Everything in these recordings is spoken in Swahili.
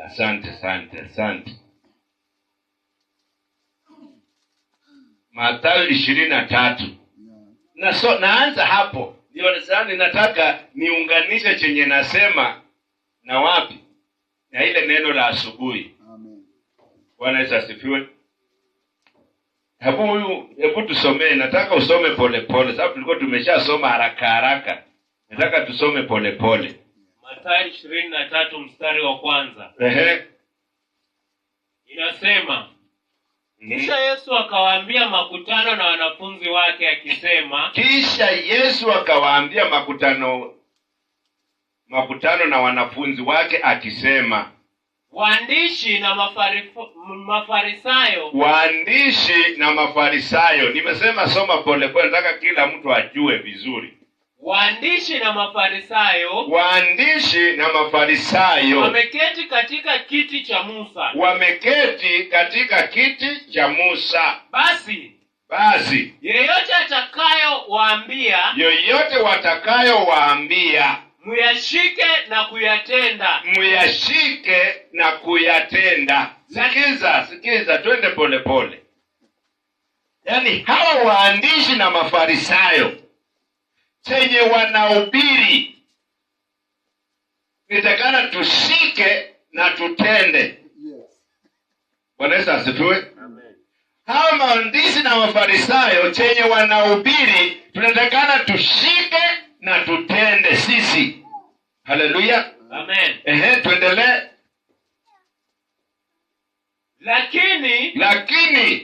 Asante. Mathayo 23. Naanza hapo. Ndio sasa nataka niunganishe chenye nasema na wapi? Na ile neno la asubuhi. Amen. Bwana Yesu asifiwe. Hebu tusomee, nataka usome pole sababu tulikuwa tumeshasoma haraka. Nataka tusome pole. Mathayo 23 mstari wa kwanza. Inasema, kisha Yesu akawaambia makutano na wanafunzi wake akisema, kisha Yesu akawaambia makutano na wanafunzi wake akisema, waandishi na Mafarisayo. Nimesema soma pole, nataka kila mtu ajue vizuri. Waandishi na Mafarisayo wameketi katika kiti cha Musa. Basi yeyote watakayowaambia muyashike na kuyatenda. Sikiza, twende pole. Yaani hawa waandishi na Mafarisayo chenye wanahubiri nitakana tushike na tutende. Bwana Yesu asifiwe. Amen. Hawa waandishi na Mafarisayo chenye wanahubiri tunatakana tushike na tutende sisi. Haleluya. Amen. Tuendelee. Lakini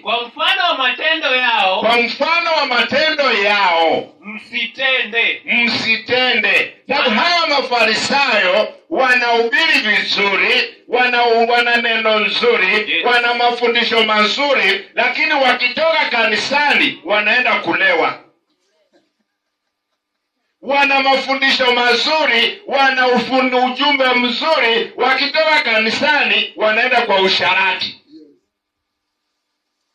kwa mfano wa matendo yao msitende. Sababu hawa Mafarisayo wanahubiri vizuri, wana neno nzuri, wana mafundisho mazuri, lakini wakitoka kanisani wanaenda kulewa. Wana mafundisho mazuri, wana ujumbe mzuri, wakitoka kanisani wanaenda kwa usharati.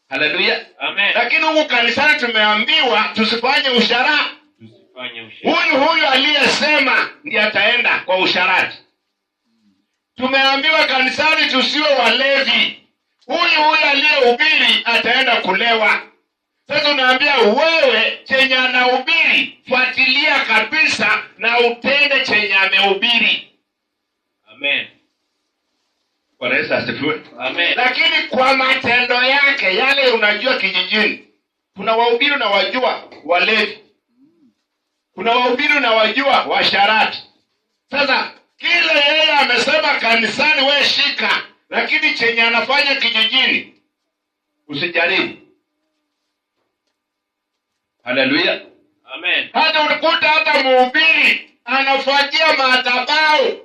Haleluya. Amen. Lakini huku kanisani tumeambiwa tusifanye usharati. Huyu aliyesema ndiye ataenda kwa usharati. Tumeambiwa kanisani tusiwe walevi. Huyu aliyehubiri ataenda kulewa. Sasa unaambia wewe chenye anahubiri fuatilia kabisa na utende chenye amehubiri. Amen. Bwana Yesu asifiwe. Amen. Lakini kwa matendo yake yale, unajua kijijini kuna wahubiri na wajua walevi, kuna wahubiri na wajua washarati. Sasa kile yeye amesema kanisani wewe shika, lakini chenye anafanya kijijini usijaribu. Haleluya. Amen. Hata unakuta hata mhubiri anafuatia madhabahu,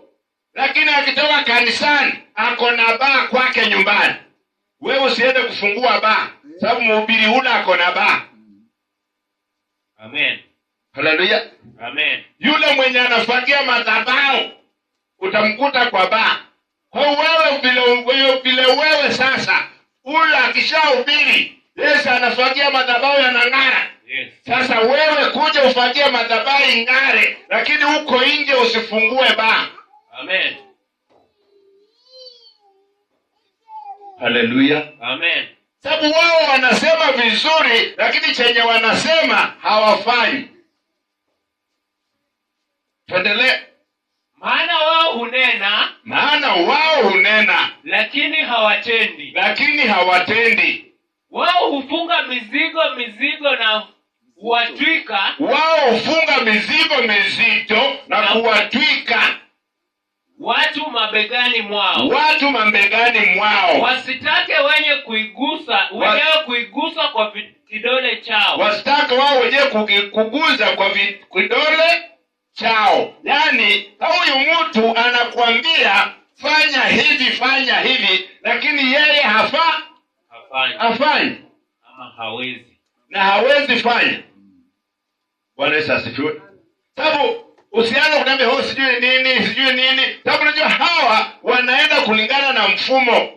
lakini akitoka kanisani ako na baa kwake nyumbani. Wewe usiende kufungua baa, sababu mhubiri ule ako na baa. Amen. Haleluya. Amen. Yule mwenye anafuatia madhabahu utamkuta kwa baa. Kwa vile wewe sasa, ule akishahubiri Yesu anafuatia madhabahu yanang'ara. Yes. Sasa wewe kuja ufuatie madhabahu ing'are, lakini huko nje usifungue baa. Amen. Haleluya. Amen. Sababu wao wanasema vizuri, lakini chenye wanasema hawafanyi. Tuendelee. Maana wao hunena lakini hawatendi. Wao hufunga mizigo na huwatwika. Wao hufunga mizigo mizito na kuwatwika watu mabegani mwao. Wasitake wenyewe kuigusa kwa kidole chao. Wasitake wao wenyewe kuguza kwa kidole chao. Yaani huyu mtu anakuambia fanya hivi, lakini yeye hafanyi. Ama hawezi fanya. Bwana Yesu asifiwe. Sababu usianze kuniambia sijui nini. Sababu unajua hawa wanaenda kulingana na mfumo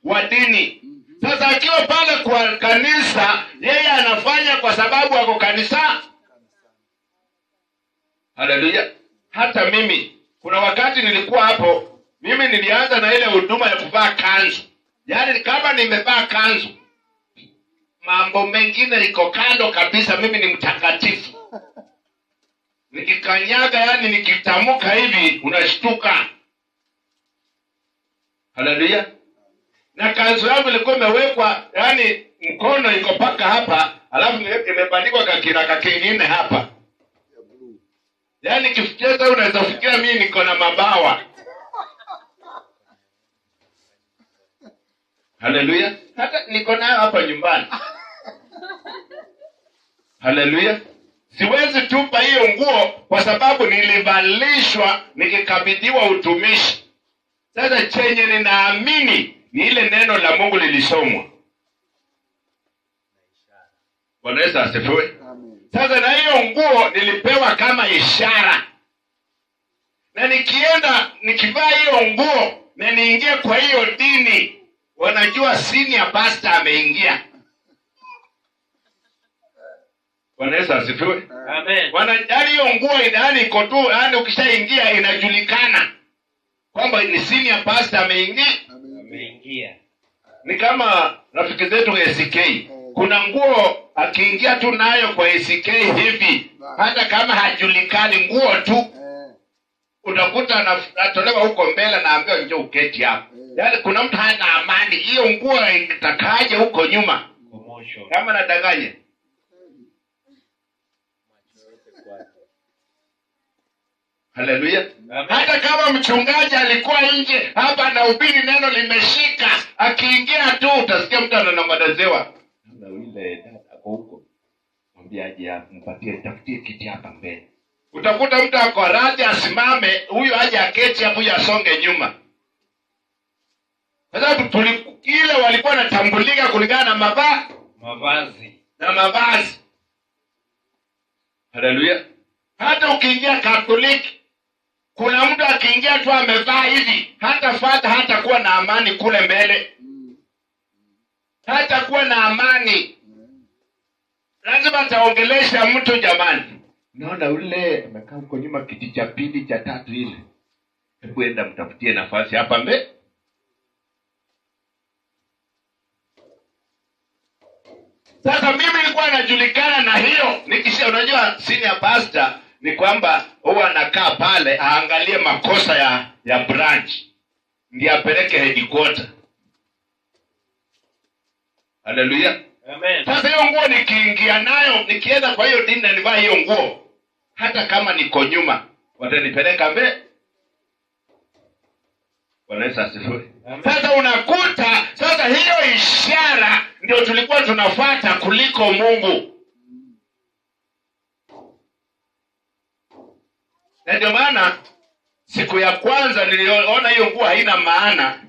wa dini. Sasa akiwa pale kwa kanisa, yeye anafanya kwa sababu ako kanisa. Haleluya. Hata mimi kuna wakati nilikuwa hapo Mimi nilianza na ile huduma ya kuvaa kanzu. Yaani kama nimevaa kanzu, mambo mengine iko kando kabisa. Mimi ni mtakatifu. Nikikanyaga, yani nikitamuka hivi unashtuka. Haleluya. Na kanzu yangu ilikuwa imewekwa, yani mkono iko paka hapa, alafu imebandikwa kakiraka kingine hapa. Yaani kifikiria unaweza fikiria mimi niko na mabawa. Haleluya. Hata niko nayo hapa nyumbani. Haleluya. Siwezi tupa hiyo nguo kwa sababu nilivalishwa nikikabidhiwa utumishi. Sasa chenye ninaamini ni ile neno la Mungu lilisomwa. Bwana Yesu asifiwe. Sasa na hiyo nguo nilipewa kama ishara. Na nikienda nikivaa hiyo nguo na niingie kwa hiyo dini, wanajua senior pastor ameingia. Bwana Yesu asifiwe. Amen. Wanajali hiyo nguo yani iko tu, yani ukishaingia inajulikana kwamba ni senior pastor ameingia. Ni kama rafiki zetu SK. Kuna nguo akiingia tu nayo kwa SK hivi, hata kama hajulikani, nguo tu utakuta anatolewa huko mbele na ambiwa njoo uketi hapo. Yaani kuna mtu hana amani. Hiyo nguo itakaje huko nyuma? Kama nadanganya. Haleluya. Hata kama mchungaji alikuwa nje hapa na ubiri neno limeshika, akiingia tu utasikia mtu ananong'onezewa. Na yule dada ako huko, mwambie aje hapa, mpatie, tafutie kiti hapa mbele. Utakuta mtu ako radhi asimame, huyu aje aketi hapo, huyu asonge nyuma. Kwa sababu ile walikuwa wanatambulika kulingana na mavazi. Haleluya. Hata ukiingia Katoliki, kuna mtu akiingia tu amevaa hivi, hata fata hata kuwa na amani kule mbele. Hata kuwa na amani. Lazima ataongelesha mtu jamani. Naona ule amekaa huko nyuma kiti cha pili cha tatu ile. Hebu enda mtafutie nafasi hapa mbele. Sasa mimi nilikuwa najulikana na hiyo. Nikisha unajua senior pastor ni kwamba huwa anakaa pale aangalie makosa ya branch. Ndiye apeleke headquarter. Haleluya. Amen. Sasa hiyo nguo nikiingia nayo, nikienda kwa hiyo dini na nivaa hiyo nguo, hata kama niko nyuma, watanipeleka mbele. Bwana Yesu asifiwe. Sasa unakuta sasa hiyo ishara ndio tulikuwa tunafuata kuliko Mungu. Na ndio maana siku ya kwanza niliona hiyo nguo haina maana,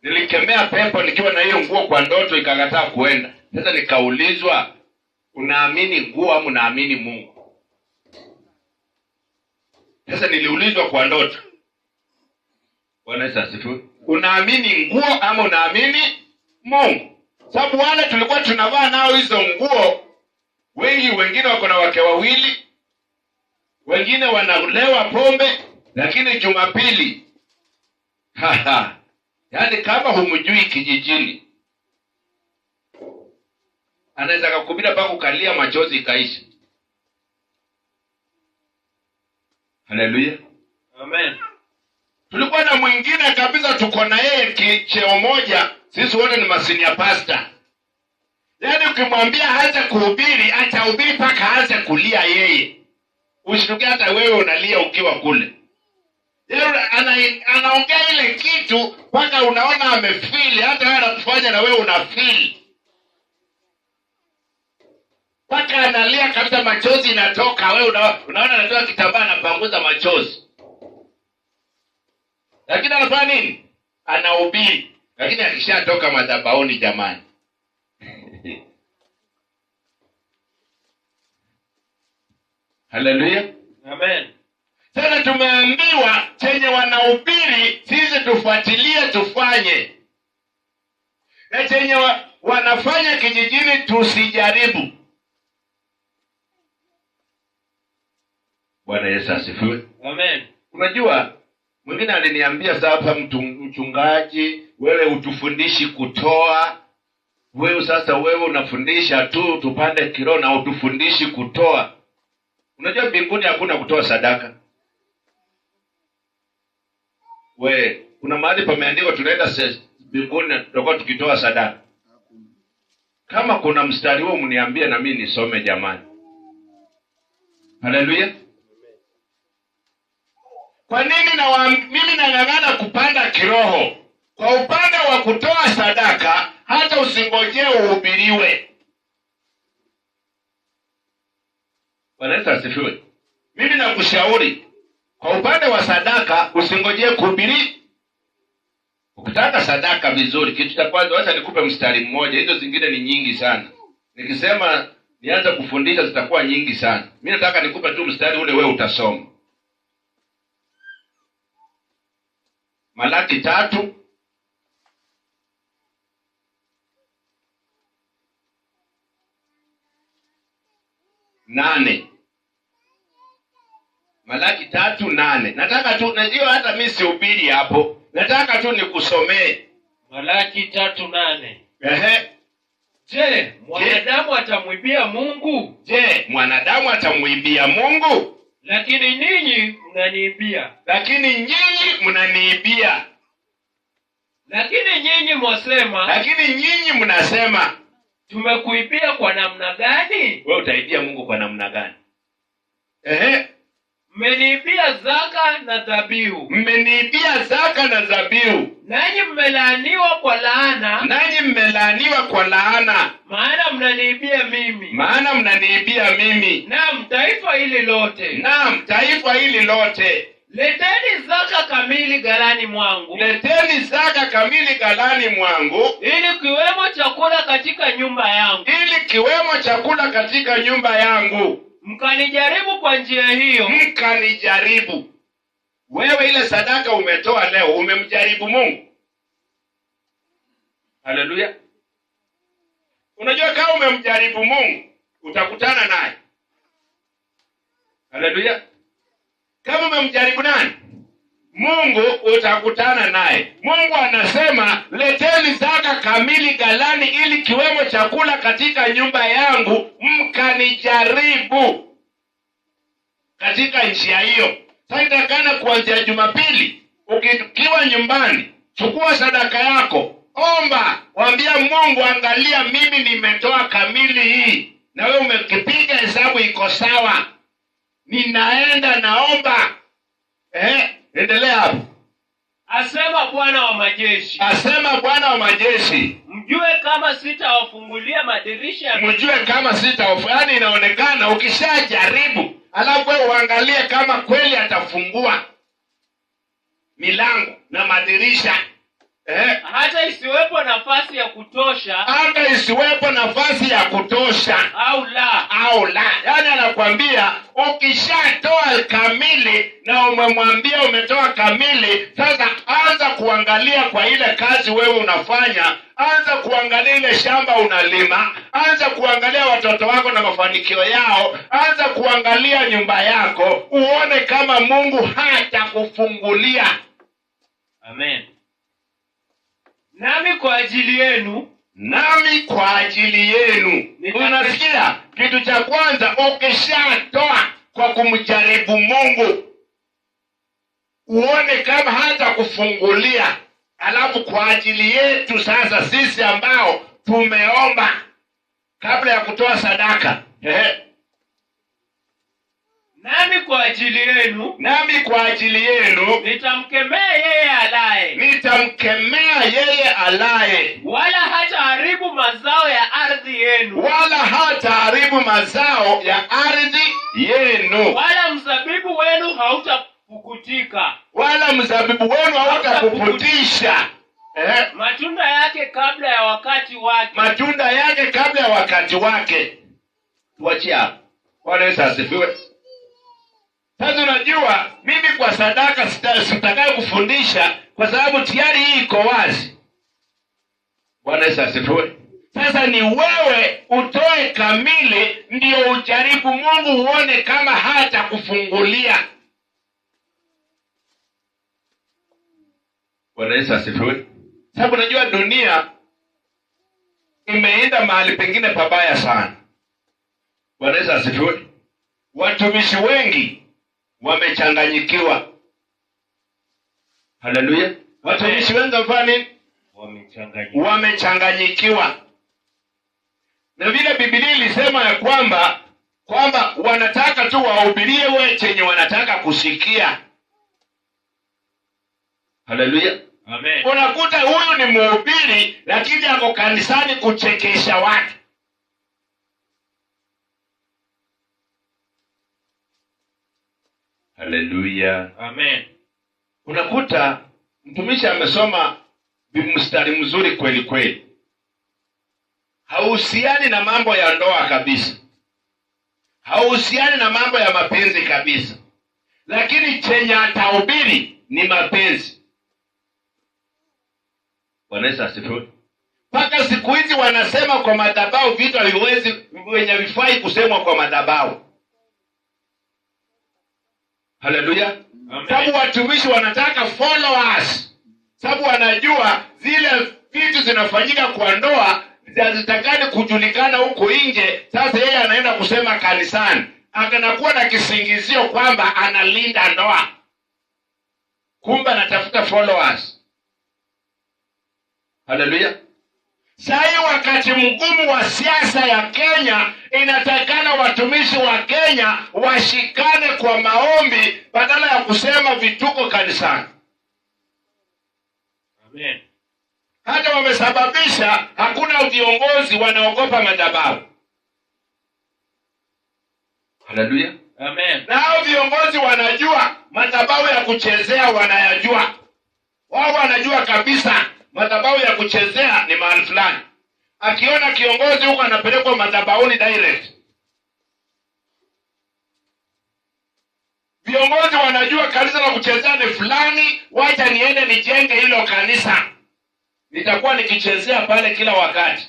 nilikemea pepo nikiwa na hiyo nguo kwa ndoto, ikakataa kuenda. Sasa nikaulizwa, unaamini nguo au unaamini Mungu? Sasa niliulizwa kwa ndoto. Bwana Yesu asifiwe. Unaamini nguo ama unaamini Mungu? Sababu wale tulikuwa tunavaa nao hizo nguo, wengine wako na wake wawili, wengine wanalewa pombe, lakini Jumapili yaani kama humjui kijijini, anaweza kukubira mpaka ukalia machozi ikaisha. Haleluya. Amen. Tulikuwa na mwingine kabisa tuko na yeye kicheo moja, sisi wote ni masenior pastor. Yaani ukimwambia hata kuhubiri, atahubiri mpaka aanze kulia yeye. Usituke hata wewe unalia ukiwa kule. Yeye anaongea ile kitu mpaka unaona amefeel, hata wewe anakufanya na wewe unafeel. Mpaka analia kabisa, machozi inatoka, wewe unaona anatoa kitambaa anapanguza machozi. Lakini anafanya nini? Anahubiri. Lakini akishatoka madhabahuni jamani. Haleluya. Amen. Sasa tumeambiwa chenye wanahubiri sisi tufuatilie tufanye. Na chenye wanafanya kijijini tusijaribu. Bwana Yesu asifiwe. Amen. Unajua mwingine aliniambia sasa, mchungaji, wewe utufundishi kutoa. Wewe unafundisha tu tupande kiroho na utufundishi kutoa. Unajua mbinguni hakuna kutoa sadaka. Kuna mahali pameandikwa tunaenda mbinguni tutakuwa tukitoa sadaka. Kama kuna mstari huo mniambie na mimi nisome jamani. Haleluya. Kwa nini mimi nang'ang'ana kupanda kiroho? Kwa upande wa kutoa sadaka, hata usingojee uhubiriwe. Bwana Yesu asifiwe. Mimi nakushauri kwa upande wa sadaka usingojee kuhubiri. Ukitaka sadaka vizuri, kitu cha kwanza acha nikupe mstari mmoja, hizo zingine ni nyingi sana. Nikisema nianze kufundisha zitakuwa nyingi sana. Mimi nataka nikupe tu mstari ule wewe utasoma. Malaki 3:8. Malaki 3:8. Nataka tu, najua hata mimi sihubiri hapo. Nataka tu nikusomee. Malaki 3:8. Je, mwanadamu atamwibia Mungu? Je, mwanadamu atamwibia Mungu? Lakini nyinyi mnaniibia. Lakini nyinyi mnasema. Tumekuibia kwa namna gani? Wewe utaibia Mungu kwa namna gani? Mmeniibia zaka na dhabihu. Nanyi mmelaaniwa kwa laana. Maana mnaniibia mimi. Naam, taifa hili lote. Leteni zaka kamili ghalani mwangu. Ili kiwemo chakula katika nyumba yangu. Mkanijaribu kwa njia hiyo. Wewe ile sadaka umetoa leo, umemjaribu Mungu. Haleluya. Unajua kama umemjaribu Mungu, utakutana naye. Haleluya. Kama umemjaribu nani? Mungu, utakutana naye. Mungu anasema, leteni zaka kamili ghalani ili kiwemo chakula katika nyumba yangu, mkanijaribu. Katika njia hiyo. Sasa itakana kuanzia Jumapili, ukiwa nyumbani, chukua sadaka yako, omba, waambia Mungu, angalia mimi nimetoa kamili hii. Na wewe umekipiga hesabu iko sawa. Ninaenda naomba. Endelea hapo. Asema Bwana wa majeshi. Mjue kama sitawafungulia madirisha. Yaani inaonekana ukishajaribu, alafu wewe uangalie kama kweli atafungua milango na madirisha. Hata isiwepo nafasi ya kutosha. Au la. Yaani anakuambia ukishatoa kamili na umemwambia umetoa kamili, sasa anza kuangalia kwa ile kazi wewe unafanya, anza kuangalia ile shamba unalima, anza kuangalia watoto wako na mafanikio yao, anza kuangalia nyumba yako, uone kama Mungu hatakufungulia. Amen. Nami kwa ajili yenu. Unasikia? Kitu cha kwanza, ukishatoa kwa kumjaribu Mungu, uone kama hata kufungulia. Alafu kwa ajili yetu sasa sisi ambao tumeomba kabla ya kutoa sadaka. Nami kwa ajili yenu. Nitamkemea yeye alaye. Wala hataharibu mazao ya ardhi yenu. Wala mzabibu wenu hautapukutika. Matunda yake kabla ya wakati wake. Tuachia. Bwana Yesu asifiwe. Sasa unajua mimi kwa sadaka sitakayo kufundisha kwa sababu tayari hii iko wazi. Bwana Yesu asifiwe. Sasa ni wewe utoe kamili ndio ujaribu Mungu uone kama hata kufungulia. Bwana Yesu asifiwe. Sababu najua dunia imeenda mahali pengine pabaya sana. Bwana Yesu asifiwe. Watumishi wengi wamechanganyikiwa. Haleluya. Watumishi wengi wamefanya nini? Wamechanganyikiwa. Na vile Biblia ilisema ya kwamba wanataka tu wahubirie wewe chenye wanataka kusikia. Haleluya. Amen. Unakuta huyu ni mhubiri lakini ako kanisani kuchekesha watu. Haleluya. Amen. Unakuta mtumishi amesoma mstari mzuri kweli kweli, hauhusiani na mambo ya ndoa kabisa, hauhusiani na mambo ya mapenzi kabisa, lakini chenye atahubiri ni mapenzi. Bwana Yesu asifiwe. Mpaka siku hizi wanasema kwa madhabahu vitu haviwezi wenye vifai kusemwa kwa madhabahu. Haleluya. Sababu watumishi wanataka followers. Sababu wanajua zile vitu zinafanyika kwa ndoa hazitakani kujulikana huko nje. Sasa yeye anaenda kusema kanisani, anakuwa na kisingizio kwamba analinda ndoa, kumbe anatafuta followers. Haleluya. Sasa wakati mgumu wa siasa ya Kenya, inatakana watumishi wa Kenya washikane kwa maombi badala ya kusema vituko kanisani. Amen. Hata wamesababisha hakuna viongozi wanaogopa madhabahu. Haleluya. Amen. Na hao viongozi wanajua madhabahu ya kuchezea, wanayajua. Wao wanajua kabisa madhabahu ya kuchezea ni mahali fulani. Akiona kiongozi huko anapelekwa madhabahuni direct. Viongozi wanajua kanisa la kuchezea ni fulani, wacha niende nijenge hilo kanisa, nitakuwa nikichezea pale kila wakati.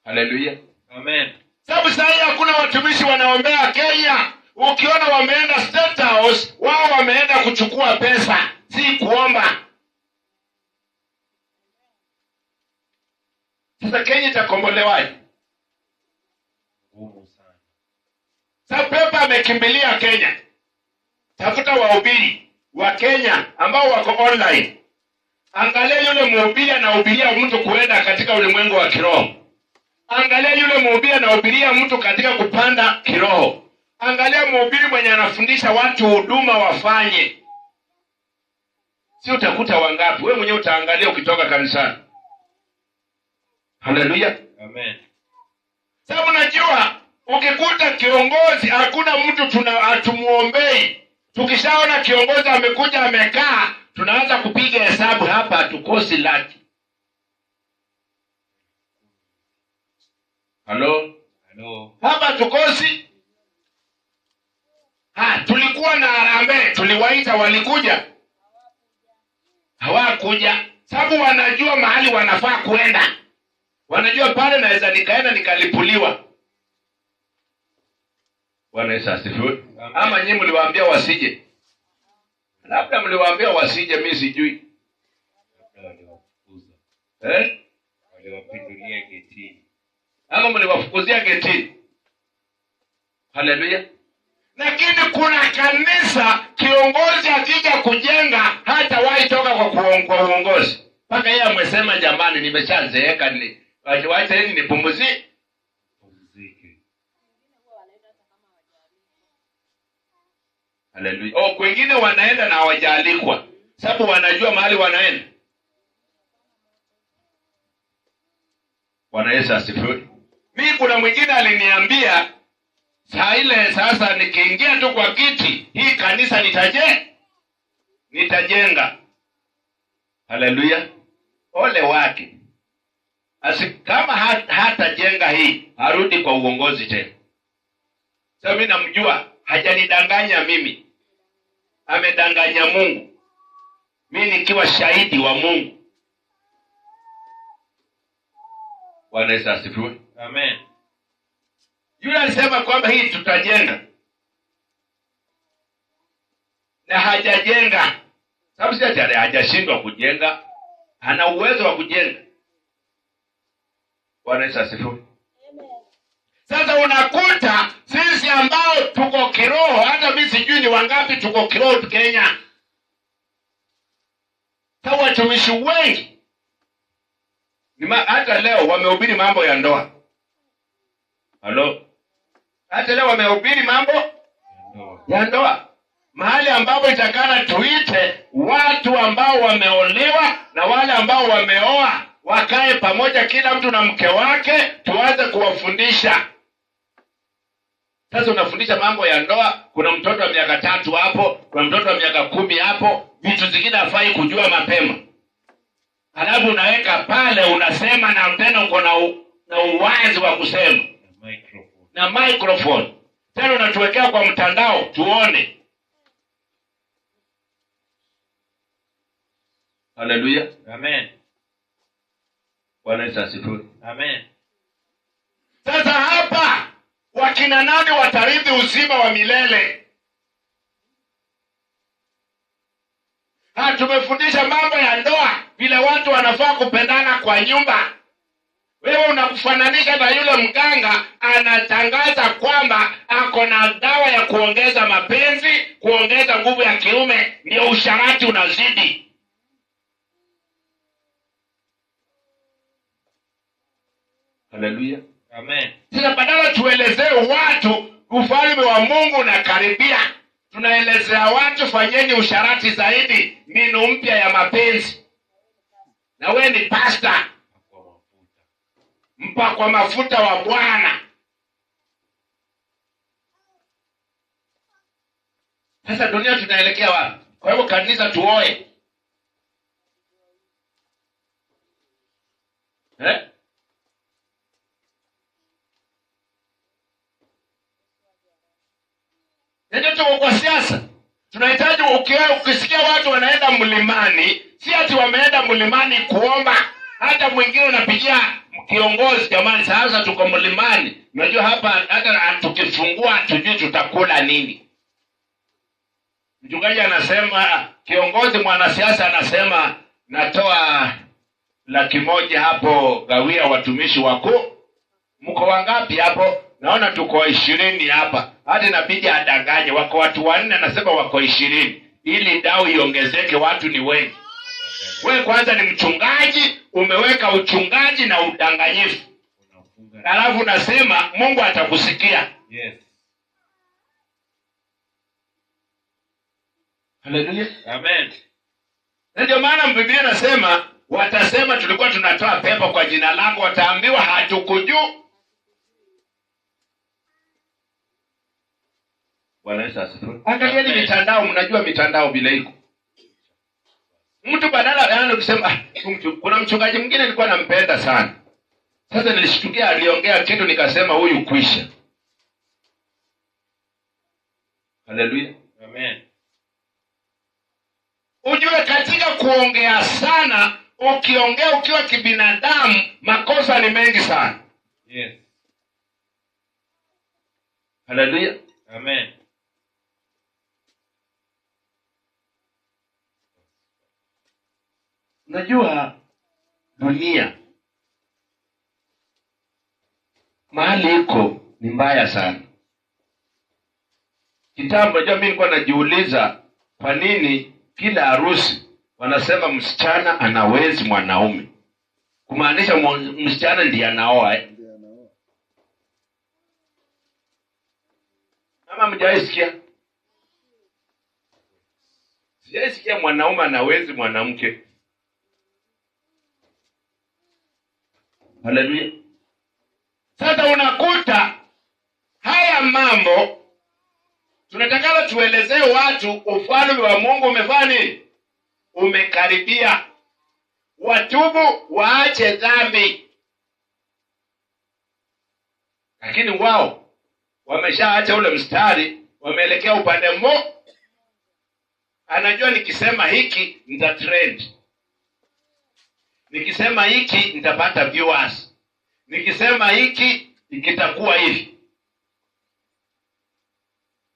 Haleluya. Amen. Sababu sasa hakuna watumishi wanaombea Kenya. Ukiona wameenda State House, wao wameenda kuchukua pesa, si kuomba. Sasa Kenya itakombolewaje? Ngumu sana. Sasa Pepa amekimbilia Kenya. Tafuta wahubiri wa Kenya ambao wako online. Angalia yule mhubiri anahubiria mtu kuenda katika ulimwengu wa kiroho. Angalia yule mhubiri anahubiria mtu katika kupanda kiroho. Angalia mhubiri mwenye anafundisha watu huduma wafanye. Si utakuta wangapi? Wewe mwenyewe utaangalia ukitoka kanisani. Haleluya. Amen. Sababu najua ukikuta kiongozi hakuna mtu hatumuombei. Tukishaona kiongozi amekuja amekaa, tunaanza kupiga hesabu, hapa hatukosi laki. Halo? Hapa hatukosi. Tulikuwa na harambee, tuliwaita, walikuja? Hawakuja. Sababu wanajua mahali wanafaa kuenda. Wanajua pale naweza nikaenda nikalipuliwa. Bwana Yesu asifiwe. Ama nyinyi mliwaambia wasije? Labda mliwaambia wasije, mimi sijui. Waliwafukuza. Waliwapindulia getini. Ama mliwafukuzia getini. Haleluya. Lakini kuna kanisa kiongozi akija kujenga hata wahi toka kwa uongozi. Mpaka yeye amesema jamani nimeshazeeka ni wacha hivi nipumzike. Haleluya. Kwingine wanaenda na hawajaalikwa. Sababu wanajua mahali wanaenda. Bwana Yesu asifiwe. Mimi kuna mwingine aliniambia saa ile sasa nikiingia tu kwa kiti, hii kanisa nitajenga. Haleluya. Ole wake. Kama hatajenga hii, arudi kwa uongozi tena. Sasa mimi namjua, hajanidanganya mimi. Amedanganya Mungu. Mimi nikiwa shahidi wa Mungu. Bwana Yesu asifiwe. Amen. Yule alisema kwamba hii tutajenga, na hajajenga. Sababu si ati hajashindwa kujenga, ana uwezo wa kujenga. Bwana Yesu asifiwe. Sasa unakuta sisi ambao tuko kiroho, hata mimi sijui ni wangapi tuko kiroho Kenya. Sawa, watumishi wengi hata leo wamehubiri mambo ya ndoa. Halo? Hata leo wamehubiri mambo ya ndoa. Mahali ambapo itakana tuite watu ambao wameolewa na wale ambao wameoa wakae pamoja, kila mtu na mke wake, tuanze kuwafundisha. Sasa unafundisha mambo ya ndoa, kuna mtoto wa miaka 3 hapo, kuna mtoto wa miaka 10 hapo, vitu zingine hafai kujua mapema. Halafu unaweka pale unasema na tena uko na uwazi wa kusema. Na microphone. Tena unatuwekea kwa mtandao tuone. Haleluya. Amen. Bwana Yesu asifiwe. Amen. Sasa hapa wakina nani watarithi uzima wa milele? Tumefundisha mambo ya ndoa, vile watu wanafaa kupendana kwa nyumba. Wewe unakufananisha na yule mganga anatangaza kwamba ako na dawa ya kuongeza mapenzi, kuongeza nguvu ya kiume, ndio usharati unazidi. Haleluya. Amen. Sasa badala tuelezee watu ufalme wa Mungu unakaribia, tunaelezea watu fanyeni usharati zaidi, mbinu mpya ya mapenzi. Na wewe ni pastor, mpakwa mafuta wa Bwana. Sasa dunia tunaelekea wapi? Kwa hivyo kanisa tuoe. Ndio tuko kwa siasa. Tunahitaji ukisikia watu wanaenda mlimani, si ati wameenda mlimani kuomba. Hata mwingine unapigia kiongozi, jamani sasa tuko mlimani. Unajua hapa hata tukifungua hatujui tutakula nini. Mchungaji anasema, kiongozi mwanasiasa anasema natoa 100,000 hapo gawia watumishi wako. Mko wangapi hapo? Naona tuko 20 hapa. Hata inabidi adanganye, wako watu 4, anasema wako 20. Ili dau iongezeke, watu ni wengi. Wewe kwanza ni mchungaji, umeweka uchungaji na udanganyifu. Alafu unasema Mungu atakusikia. Yes. Haleluya. Amen. Ndio maana Biblia inasema watasema tulikuwa tunatoa pepo kwa jina lako, wataambiwa hatukujua. Bwana Yesu asifiwe. Angalieni mitandao, mnajua mitandao bila iko. Mtu badala kusema kuna mchungaji mwingine nilikuwa nampenda sana. Sasa nilishtukia aliongea kitu nikasema huyu kwisha. Haleluya. Amen. Ujue katika kuongea sana, ukiongea ukiwa kibinadamu, makosa ni mengi sana. Yes. Haleluya. Amen. Unajua dunia mahali iko ni mbaya sana. Kitambo mimi nilikuwa najiuliza kwa nini kila harusi wanasema msichana anawezi mwanaume. Kumaanisha msichana ndiye anaoa. Kama mjaisikia? Sijaisikia mwanaume anawezi mwanamke. Haleluya. Sasa unakuta haya mambo tunataka tuelezee watu ufalme wa Mungu umefanya umekaribia. Watubu, waache dhambi. Lakini wao wameshaacha ule mstari, wameelekea upande mmoja. Anajua nikisema hiki nita trend. Nikisema hiki nitapata viewers. Nikisema hiki kitakuwa hivi.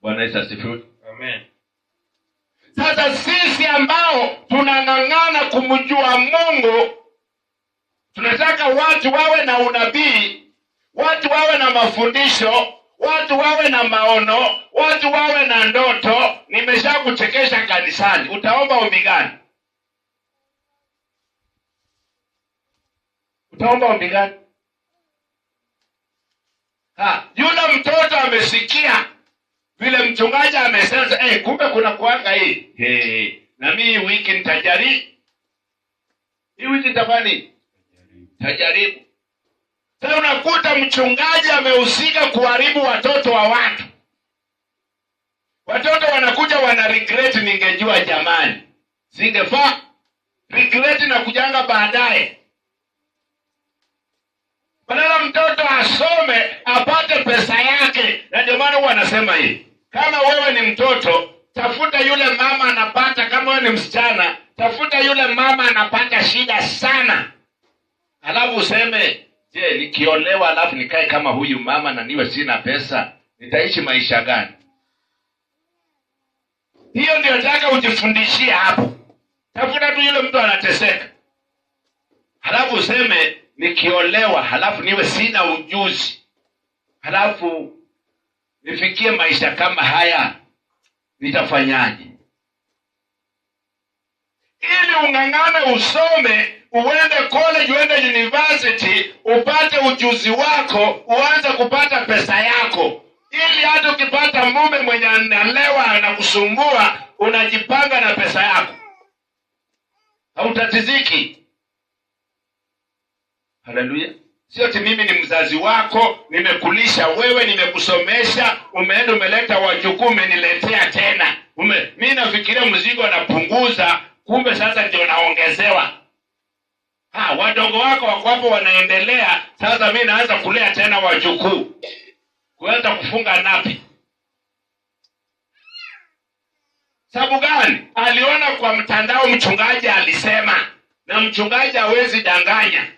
Bwana Yesu asifiwe. Amen. Sasa sisi ambao tunang'ang'ana kumjua Mungu, tunataka watu wawe na unabii, watu wawe na mafundisho, watu wawe na maono, watu wawe na ndoto. Nimeshakuchekesha kanisani, utaomba ombi gani? Utaomba ombi gani? Yule mtoto amesikia vile mchungaji amesema, kumbe kuna kuanga hii. Na mimi wiki nitajaribu. Hii wiki nitafanya tajaribu. Sasa unakuta mchungaji amehusika kuharibu watoto wa watu. Watoto wanakuja wana regret, ningejua jamani. Singefaa. Regret na kujanga baadaye. Badala mtoto asome, apate pesa yake. Na ndio maana wanasema hii. Kama wewe ni mtoto, tafuta yule mama anapata. Kama wewe ni msichana, tafuta yule mama anapata shida sana. Alafu useme, je, nikiolewa alafu nikae kama huyu mama na niwe sina pesa, nitaishi maisha gani? Hiyo ndio nataka ujifundishie hapo. Tafuta tu yule mtu anateseka. Halafu useme, nikiolewa halafu niwe sina ujuzi, halafu nifikie maisha kama haya, nitafanyaje? Ili ung'ang'ane usome, uende college, uende university, upate ujuzi wako, uanze kupata pesa yako. Ili hata ukipata mume mwenye analewa na kusumbua, unajipanga na pesa yako. Hautatiziki. Haleluya. Sio ati mimi ni mzazi wako, nimekulisha wewe, nimekusomesha, umeenda umeleta wajukuu, umeniletea tena. Mimi nafikiria mzigo napunguza, kumbe sasa ndio naongezewa. Wadogo wako wako hapo wanaendelea, sasa mimi naanza kulea tena wajukuu. Kuanza kufunga napi. Sababu gani? Aliona kwa mtandao mchungaji alisema, na mchungaji hawezi danganya.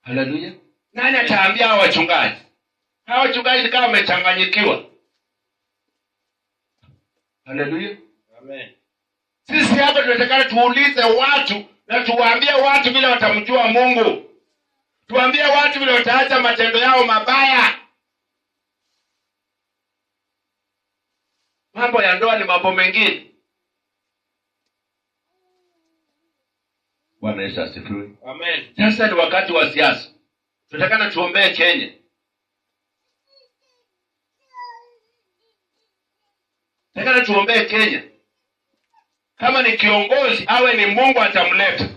Haleluya. Nani ataambia hawa wachungaji? Hawa wachungaji kama wamechanganyikiwa. Haleluya. Amen. Sisi hapa tunataka tuulize watu na tuwaambie watu vile watamjua Mungu. Tuambie watu vile wataacha matendo yao mabaya. Mambo ya ndoa ni mambo mengine. Bwana Yesu asifiwe. Amen. Sasa ni wakati wa siasa. Tunataka tuombee Kenya. Tunataka tuombee Kenya. Kama ni kiongozi, awe ni Mungu atamleta.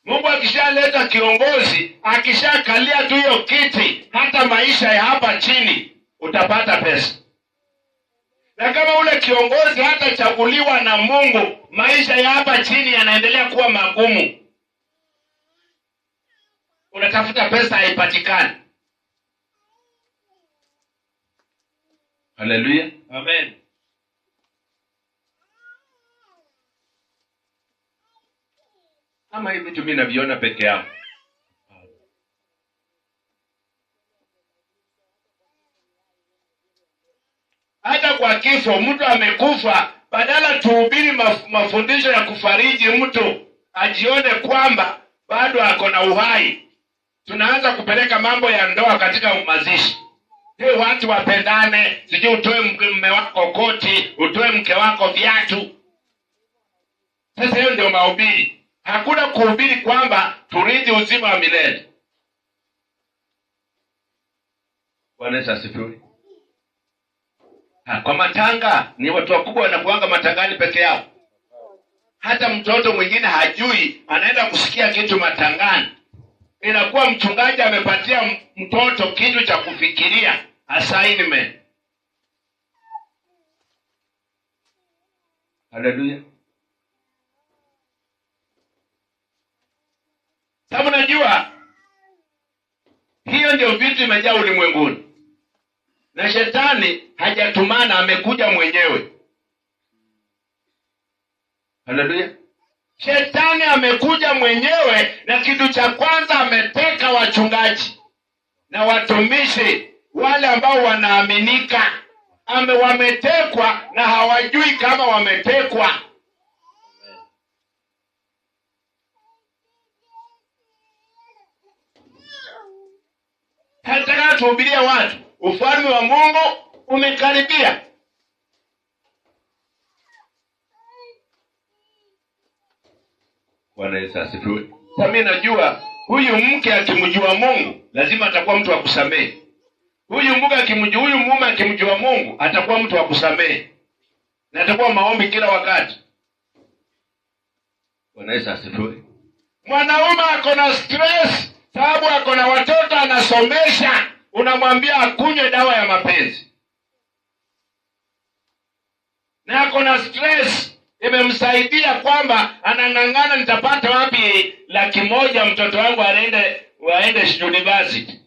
Mungu akishaleta kiongozi, akishakalia tu hiyo kiti, hata maisha ya hapa chini utapata pesa. Na kama ule kiongozi hata chaguliwa na Mungu, maisha ya hapa chini yanaendelea kuwa magumu. Unatafuta pesa haipatikani. Haleluya. Amen. Ama hivi vitu mimi naviona peke yangu. Hata kwa kifo, mtu amekufa, badala tuhubiri mafundisho ya kufariji mtu ajione kwamba bado ako na uhai, tunaanza kupeleka mambo ya ndoa katika mazishi. Watu wapendane, sijui utoe mume wako koti, utoe mke wako viatu. Sasa hiyo ndio mahubiri. Hakuna kuhubiri kwamba turithi uzima wa milele. Bwana Yesu asifiwe. Kwa matanga, ni watu wakubwa wanakuanga matangani peke yao. Hata mtoto mwingine hajui, anaenda kusikia kitu matangani. Inakuwa mchungaji amepatia mtoto kitu cha kufikiria, assignment. Haleluya. Sababu najua hiyo ndio vitu imejaa ulimwenguni. Na shetani hajatumana, amekuja mwenyewe. Haleluya. Shetani amekuja mwenyewe, na kitu cha kwanza ameteka wachungaji na watumishi wale ambao wanaaminika. wametekwa na hawajui kama wametekwa. Nataka tuhubirie watu, ufalme wa Mungu umekaribia. Bwana Yesu asifiwe. Sasa mimi najua huyu mke akimjua Mungu lazima atakuwa mtu wa kusamehe. Huyu mume akimjua Mungu atakuwa mtu wa kusamehe. Na atakuwa maombi kila wakati. Bwana Yesu asifiwe. Mwanaume ako na stress, sababu ako na watoto anasomesha, unamwambia akunywe dawa ya mapenzi. Na ako na stress, imemsaidia kwamba anang'ang'ana, nitapata wapi 100,000 mtoto wangu waende university.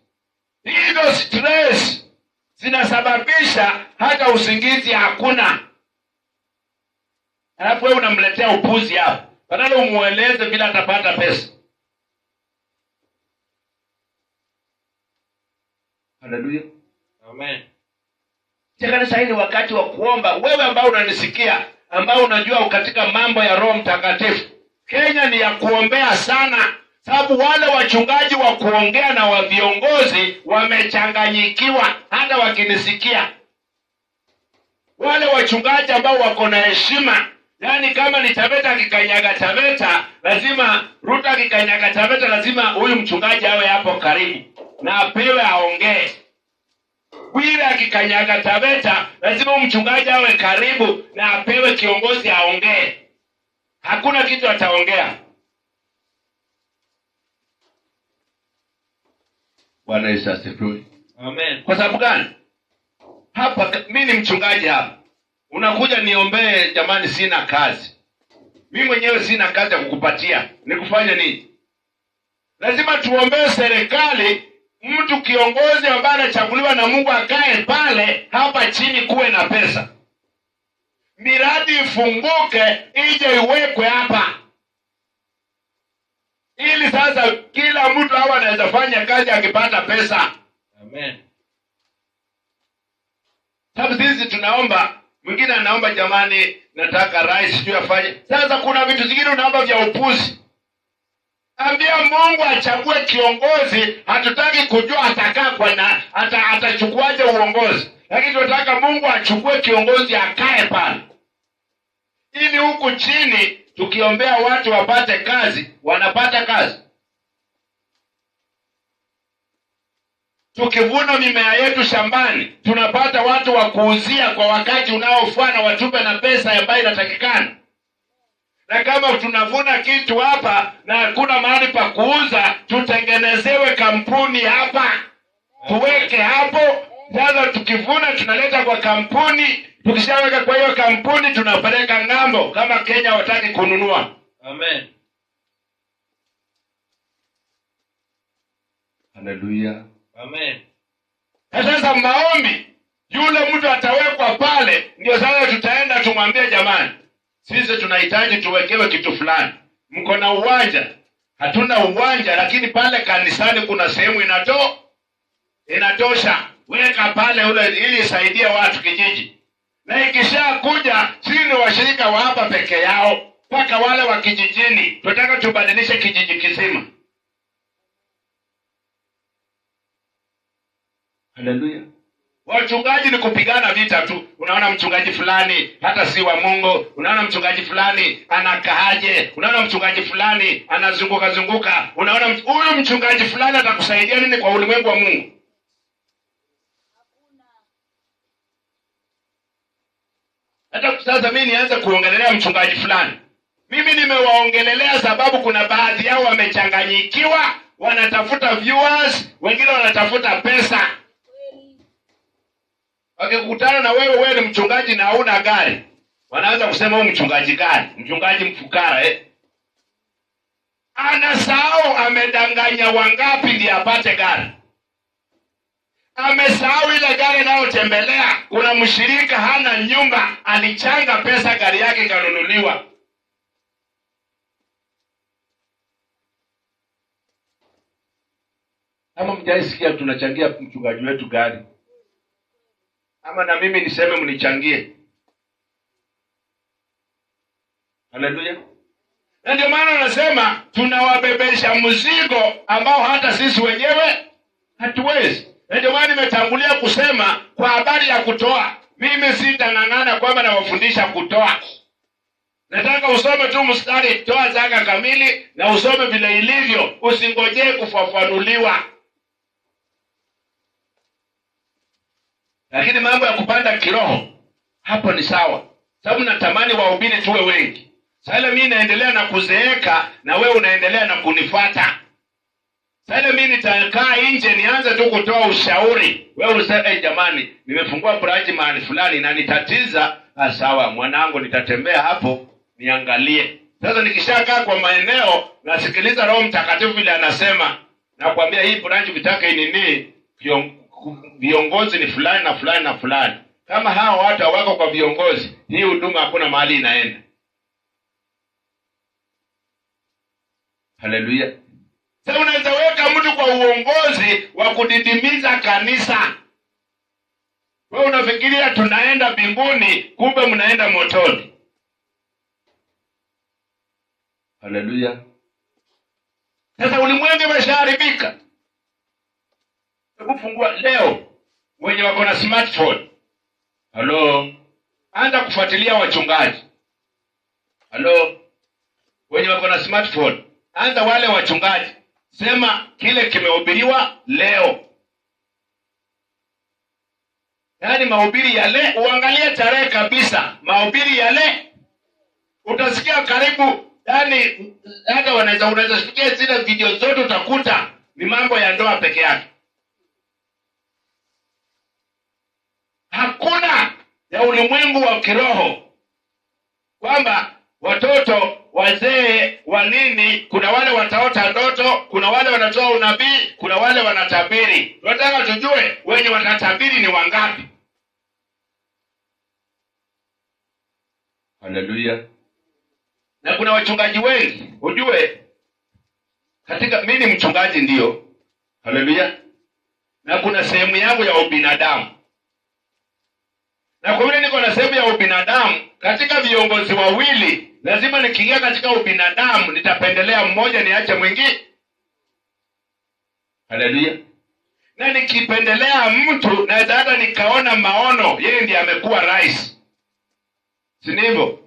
Hizo stress zinasababisha hata usingizi hakuna. Alafu wewe unamletea upuzi hapo, badala umueleze bila atapata pesa. Haleluya. Amen. Kanisa hili wakati wa kuomba, wewe ambao unanisikia, ambao unajua katika mambo ya Roho Mtakatifu, Kenya ni ya kuombea sana, sababu wale wachungaji wa kuongea na wa viongozi wamechanganyikiwa. Hata wakinisikia, wale wachungaji ambao wako na heshima, yani kama ni Taveta akikanyaga Taveta, lazima Ruto akikanyaga Taveta, lazima huyu mchungaji awe hapo karibu na apewe aongee. Bwire akikanyaga Taveta, lazima mchungaji awe karibu na apewe kiongozi aongee. Hakuna kitu ataongea. Bwana Yesu asifiwe. Amen. Kwa sababu gani? Hapa mimi ni mchungaji hapa. Unakuja niombee, jamani sina kazi. Mimi mwenyewe sina kazi ya kukupatia. Nikufanye nini? Lazima tuombee serikali, mtu kiongozi ambaye anachaguliwa na Mungu akae pale, hapa chini kuwe na pesa. Miradi ifunguke, ije iwekwe hapa. Ili sasa kila mtu hawa anaweza fanya kazi akipata pesa. Amen. Sababu sisi tunaomba, mwingine anaomba jamani nataka rais sijui afanye. Sasa kuna vitu zingine unaomba vya upuzi. Ambia Mungu achague kiongozi, hatutaki kujua atakaa kwa na atachukuaje uongozi. Lakini tunataka Mungu achukue kiongozi akae pale. Ili huku chini tukiombea watu wapate kazi, wanapata kazi. Tukivuna mimea yetu shambani, tunapata watu wa kuuzia kwa wakati unaofaa na watupe na pesa ambayo inatakikana. Na kama tunavuna kitu hapa na hakuna mahali pa kuuza, tutengenezewe kampuni hapa. Tuweke hapo. Sasa tukivuna tunaleta kwa kampuni. Tukishaweka kwa hiyo kampuni tunapeleka ng'ambo kama Kenya hawataki kununua. Amen. Haleluya. Amen. Sasa maombi, yule mtu atawekwa pale, ndio sasa tutaenda tumwambie jamani, sisi tunahitaji tuwekewe kitu fulani. Mko na uwanja? Hatuna uwanja, lakini pale kanisani kuna sehemu inatosha. Weka pale ule ili isaidie watu kijiji. Na ikisha kuja, sisi ni washirika wa hapa peke yao, mpaka wale wa kijijini. Tunataka tubadilishe kijiji kizima. Haleluya. Wachungaji ni kupigana vita tu. Unaona mchungaji fulani hata si wa Mungu, unaona mchungaji fulani anakaaje, unaona mchungaji fulani anazunguka. Unaona huyu mchungaji fulani atakusaidia nini kwa ulimwengu wa Mungu? Hata sasa mimi nianze kuongelelea mchungaji fulani. Mimi nimewaongelelea sababu kuna baadhi yao wamechanganyikiwa, wanatafuta viewers, wengine wanatafuta pesa. Wakikutana na wewe ni mchungaji na hauna gari, wanaanza kusema huyu mchungaji gani? Mchungaji mfukara Anasahau amedanganya wangapi ndiye apate gari. Amesahau ile gari anayotembelea. Kuna mshirika hana nyumba, alichanga pesa gari yake ikanunuliwa. Kama mjaisikia tunachangia mchungaji wetu gari. ama na mimi niseme mnichangie? Haleluya. Na ndio maana nasema tunawabebesha mzigo ambao hata sisi wenyewe hatuwezi. Na ndio maana nimetangulia kusema kwa habari ya kutoa. Mimi sitang'ang'ana kwamba nawafundisha kutoa. Nataka usome tu mstari toa zaka kamili na usome vile ilivyo, usingojee kufafanuliwa. Lakini mambo ya kupanda kiroho hapo ni sawa. Sababu natamani wahubiri tuwe wengi. Sasa mimi naendelea na kuzeeka na wewe unaendelea na kunifuata. Sasa mimi nitakaa nje nianze tu kutoa ushauri. Wewe useme jamani, nimefungua branch mahali fulani na nitatiza, sawa mwanangu nitatembea hapo niangalie. Sasa nikishakaa kwa maeneo nasikiliza Roho Mtakatifu vile anasema, nakwambia hii branch vitaka nini, viongozi ni fulani na fulani na fulani. Kama hao watu hawako kwa viongozi, hii huduma hakuna mahali inaenda. Haleluya. Sasa unaweza weka mtu kwa uongozi wa kudidimiza kanisa. Wewe unafikiria tunaenda mbinguni, kumbe mnaenda motoni. Haleluya. Sasa ulimwengu umeshaharibika. Hebu fungua leo wenye wako na smartphone. Halo. Anza kufuatilia wachungaji. Halo. Wenye wako na smartphone. Anza wale wachungaji. Sema kile kimehubiriwa leo. Yaani mahubiri yale, uangalie tarehe kabisa. Mahubiri yale utasikia karibu, yaani hata unaweza sikia zile video zote utakuta ni mambo ya ndoa peke yake. Hakuna ya ulimwengu wa kiroho. Kwamba watoto, wazee, wanini, kuna wale wataota ndoto, kuna wale wanatoa unabii, kuna wale wanatabiri. Tunataka tujue wenye wanatabiri ni wangapi. Haleluya. Na kuna wachungaji wengi, ujue katika mimi ni mchungaji ndio. Haleluya. Na kuna sehemu yangu ya ubinadamu. Na kwa vile niko na sehemu ya ubinadamu, katika viongozi wawili, lazima nikiingia katika ubinadamu, nitapendelea mmoja niache mwingine. Haleluya. Na nikipendelea mtu, na hata nikaona maono, yeye ndiye amekuwa rais. Si ndivyo?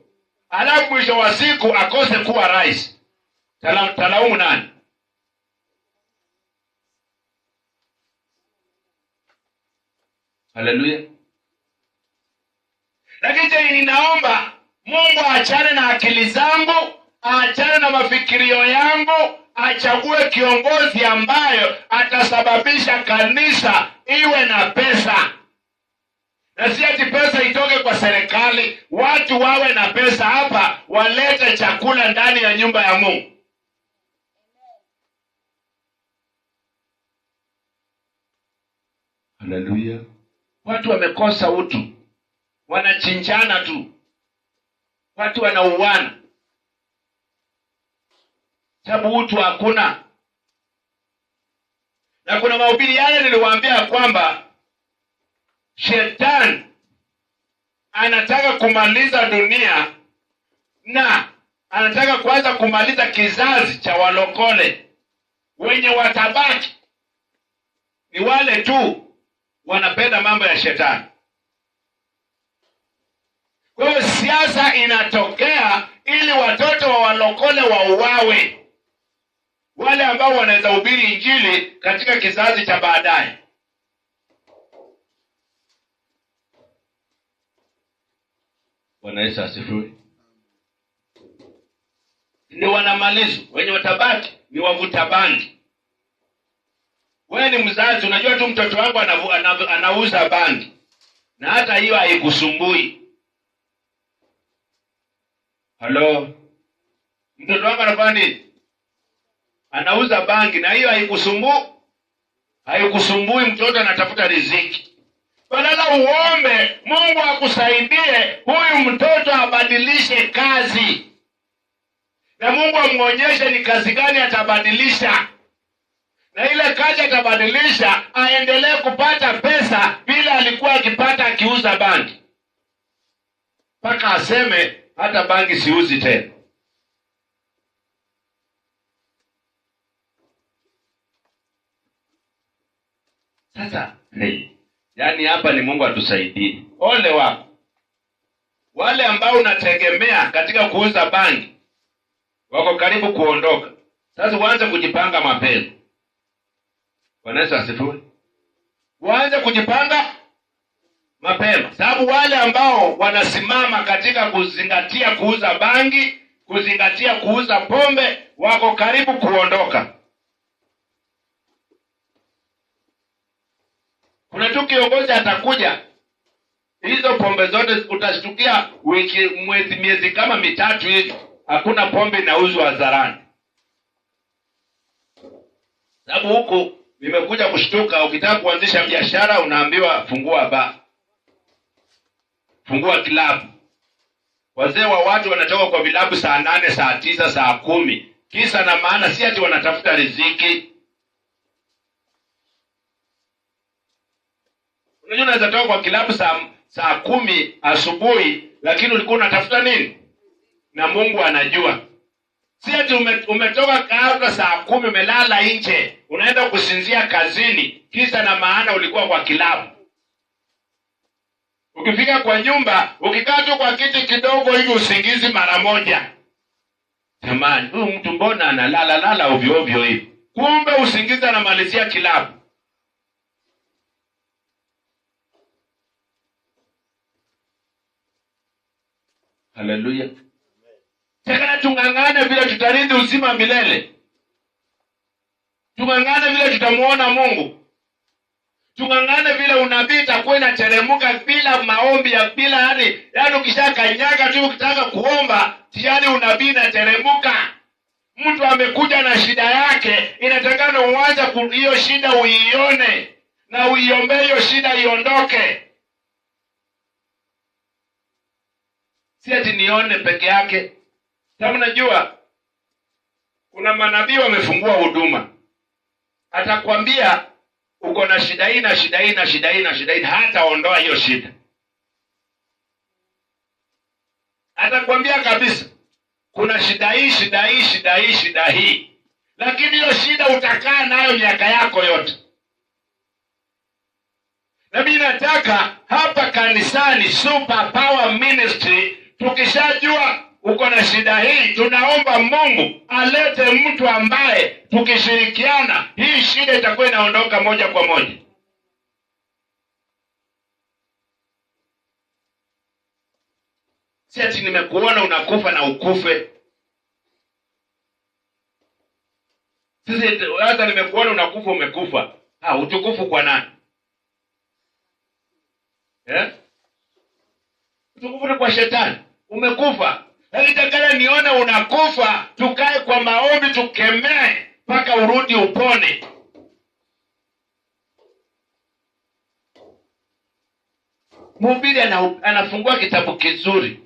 Alafu mwisho wa siku akose kuwa rais. Talaumu nani? Haleluya. Lakini ninaomba Mungu aachane na akili zangu, aachane na mafikirio yangu, achague kiongozi ambayo atasababisha kanisa iwe na pesa. Na si ati pesa itoke kwa serikali, watu wawe na pesa hapa, walete chakula ndani ya nyumba ya Mungu. Haleluya. Watu wamekosa utu. Wanachinjana tu. Watu wanauana. Sababu utu hakuna. Na kuna mahubiri yale niliwaambia kwamba Shetani anataka kumaliza dunia na anataka kwanza kumaliza kizazi cha walokole. Wenye watabaki ni wale tu wanapenda mambo ya Shetani. Kwa hiyo siasa inatokea ili watoto wa walokole wauawe. Wale ambao wanaweza hubiri injili katika kizazi cha baadaye. Bwana Yesu asifiwe. Ni wanamalizo, wenye watabaki ni wavuta bangi. Wewe ni mzazi, unajua tu mtoto wangu anauza bangi. Na hata hiyo haikusumbui. Halo. Mtoto wangu anafanya nini? Anauza bangi na hiyo haikusumbui. Haikusumbui, mtoto anatafuta riziki. Badala uombe Mungu akusaidie huyu mtoto abadilishe kazi. Na Mungu amuonyeshe ni kazi gani atabadilisha. na ile kazi atabadilisha aendelee kupata pesa bila alikuwa akipata akiuza bangi, mpaka aseme hata bangi siuzi tena. Sasa yaani hapa ni Mungu atusaidie. Ole wako wale ambao unategemea katika kuuza bangi, wako karibu kuondoka. Sasa uanze kujipanga mapema. Bwana Yesu asifiwe. Uanze kujipanga mapema, sababu wale ambao wanasimama katika kuzingatia kuuza bangi, kuzingatia kuuza pombe, wako karibu kuondoka. Kuna tu kiongozi atakuja, hizo pombe zote utashtukia miezi kama mitatu hivi hakuna pombe inauzwa hadharani. Sababu huku nimekuja kushtuka, ukitaka kuanzisha biashara unaambiwa fungua bar, fungua kilabu. Wazee wa watu wanatoka kwa vilabu saa 8, saa 9, saa 10. Kisa na maana si ati wanatafuta riziki. Unajua unaweza toka kwa kilabu saa 10 asubuhi, lakini ulikuwa unatafuta nini? Na Mungu anajua. Si ati umetoka kabla saa 10 umelala nje, unaenda kusinzia kazini, kisa na maana ulikuwa kwa kilabu. Ukifika kwa nyumba, ukikaa tu kwa kiti kidogo hivi usingizi mara moja. Jamani, huyu mtu mbona analala ovyo ovyo hivi? Kumbe usingizi anamalizia kilabu. Haleluya. Tekana tungangane vile tutarithi uzima milele. Tungangane vile tutamuona Mungu. Tungangane vile unabii itakuwa inateremka bila maombi ya bila yani ukishakanyaga tu ukitaka kuomba tayari unabii inateremka. Mtu amekuja na shida yake, inatakana uanze hiyo shida uione na uiombee hiyo shida iondoke. Si ati nione peke yake. Sababu najua kuna manabii wamefungua huduma. Atakwambia uko na shida hii na shida hii na shida hii na shida hii, hata ondoa hiyo shida. Atakwambia kabisa kuna shida hii, shida hii, shida hii, shida hii. Lakini hiyo shida utakaa nayo miaka yako yote. Na mimi nataka hapa kanisani Super Power Ministry, tukishajua uko na shida hii, tunaomba Mungu alete mtu ambaye tukishirikiana hii shida itakuwa inaondoka moja kwa moja. Si ati nimekuona unakufa na ukufe. Sisi hata nimekuona unakufa umekufa. Utukufu kwa nani? Utukufu ni kwa shetani. Umekufa. Nilitakana nione unakufa, tukae kwa maombi tukemee mpaka urudi upone. Mhubiri anafungua kitabu kizuri,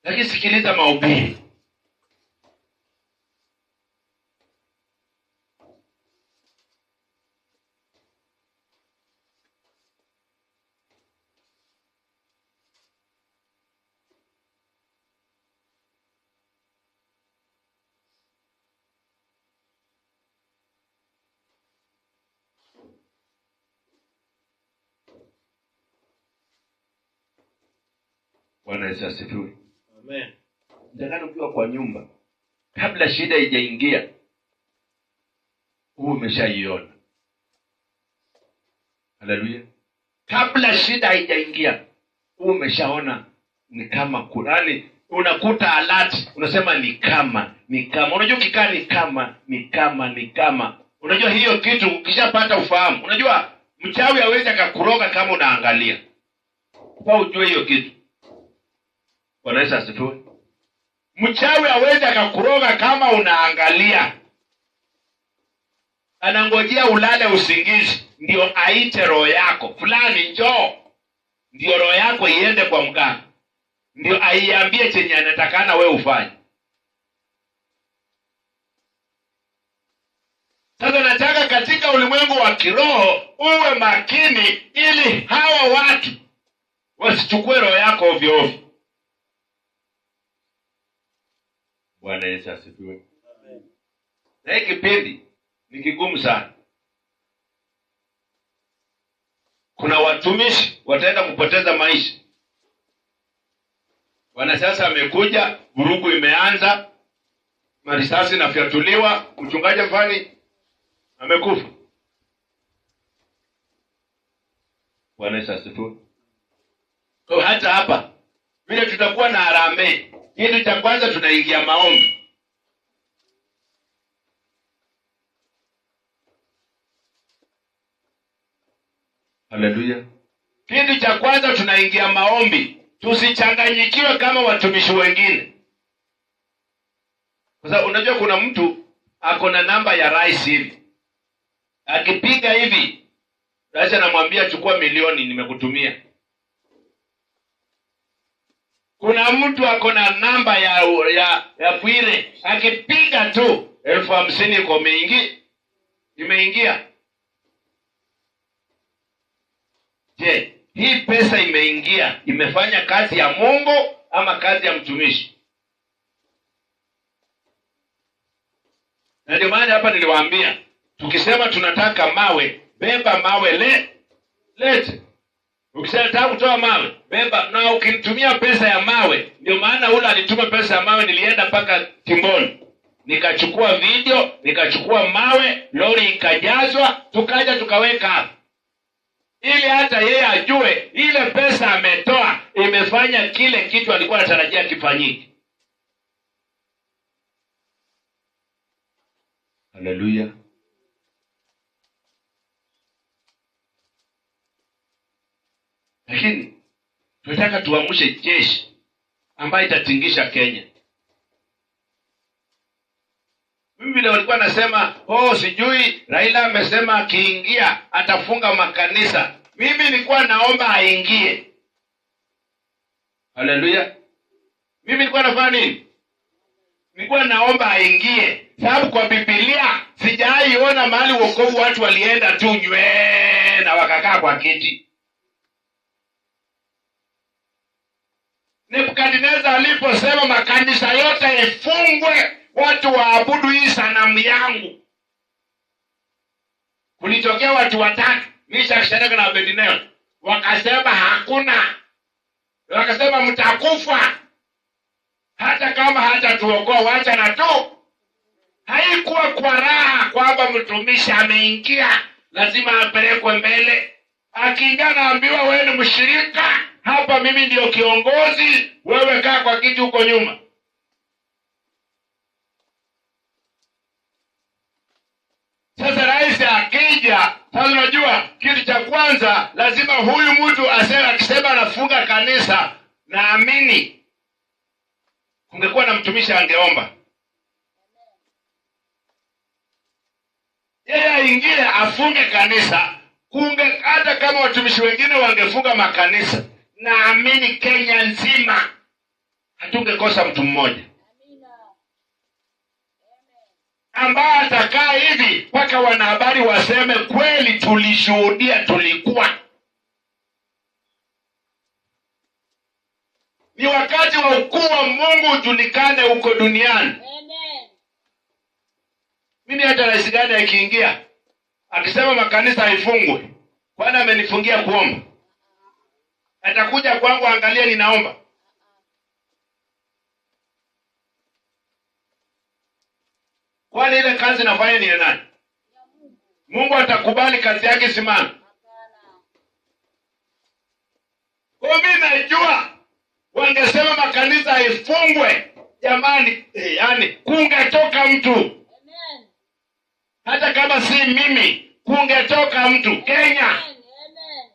lakini sikiliza mahubiri. Bwana Yesu asifiwe. Amen. Ndakana ukiwa kwa nyumba, kabla shida haijaingia, umeshaiona. Haleluya. Kabla shida haijaingia, umeshaona ni kama Qurani, unakuta alert, unasema ni kama. Unajua kikaa ni kama. Unajua hiyo kitu ukishapata ufahamu. Unajua mchawi hawezi akakuroga kama unaangalia. Kwa ujue hiyo kitu. Bwana Yesu asifiwe. Mchawi hawezi akakuroga kama unaangalia. Anangojea ulale usingizi ndio aite roho yako, fulani njoo. Ndio roho yako iende kwa mganga. Ndio aiambie chenye anatakana wewe ufanye. Sasa nataka katika ulimwengu wa kiroho uwe makini, ili hawa watu wasichukue roho yako ovyo ovyo. Bwana Yesu asifiwe. Na hiki kipindi ni kigumu sana. Kuna watumishi wataenda kupoteza maisha. Wanasiasa amekuja, vurugu imeanza, marisasi nafyatuliwa, mchungaji mfani amekufa. Bwana Yesu asifiwe. Kwa hata hapa vile tutakuwa na harambee, kitu cha kwanza tunaingia maombi. Haleluya. Kitu cha kwanza tunaingia maombi. Tusichanganyikiwe kama watumishi wengine. Kwa sababu unajua kuna mtu ako na namba ya rais hivi. Akipiga hivi, rais anamwambia chukua milioni nimekutumia. Kuna mtu ako na namba ya Bwire, akipiga tu 50,000 iko imeingia. Je, hii pesa imeingia imefanya kazi ya Mungu ama kazi ya mtumishi? Na ndio maana hapa niliwaambia, tukisema tunataka mawe, beba mawe lete. Ukisema nataka kutoa mawe, beba. Na ukinitumia pesa ya mawe, ndio maana ule alituma pesa ya mawe, nilienda mpaka Timboni. Nikachukua video, nikachukua mawe, lori ikajazwa, tukaja tukaweka hapa. Ili hata yeye ajue ile pesa ametoa imefanya kile kitu alikuwa anatarajia kifanyike. Haleluya. Lakini tunataka tuamshe jeshi ambayo itatingisha Kenya. Mimi vile walikuwa nasema, sijui Raila amesema akiingia atafunga makanisa. Mimi nilikuwa naomba aingie. Haleluya. Mimi nilikuwa nafanya nini? Nilikuwa naomba aingie. Sababu kwa Biblia sijaiona mahali wokovu watu walienda tu na wakakaa kwa kiti. Nebukadneza aliposema makanisa yote ifungwe, watu waabudu hii sanamu yangu, kulitokea watu watatu, Meshaki, Shadraka na Abednego. Wakasema hakuna. Wakasema mtakufa. Hata kama hatatuokoa wacha na tu. Haikuwa kwa raha kwamba mtumishi ameingia lazima apelekwe mbele. Akiingia naambiwa wewe ni mshirika, hapa mimi ndio kiongozi, wewe kaa kwa kiti huko nyuma. Sasa rais akija, sasa unajua kitu cha kwanza lazima huyu mtu akisema anafunga kanisa, naamini kungekuwa na mtumishi angeomba. Yeye aingie afunge kanisa, hata kama watumishi wengine wangefunga makanisa, naamini Kenya nzima hatungekosa mtu mmoja ambaye atakaa hivi mpaka wanahabari waseme kweli tulishuhudia, tulikuwa. Ni wakati wa ukuu wa Mungu ujulikane huko duniani. Amen. Mimi hata rais gani akiingia akisema makanisa haifungwe, kwani amenifungia kuomba? Atakuja kwangu angalia ninaomba? Kwani ile kazi nafanya ni ya nani? Mungu atakubali kazi yake simama? Kwa mimi najua wangesema makanisa haifungwe, jamani, yani kungetoka mtu. Amen. Hata kama si mimi, kungetoka mtu Kenya. Amen.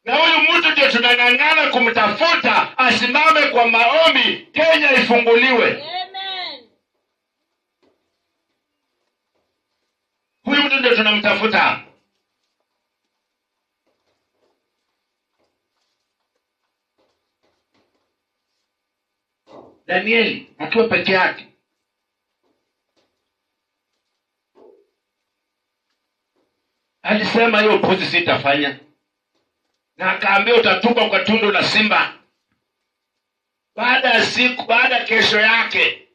Na huyu mtu ndio tunang'ang'ana kumtafuta asimame kwa maombi Kenya ifunguliwe. Amen. Huyu mtu ndio tunamtafuta. Danieli akiwa peke yake, alisema hiyo upuzi sitafanya, na akaambia utatupa kwa tundu la simba. Baada kesho yake,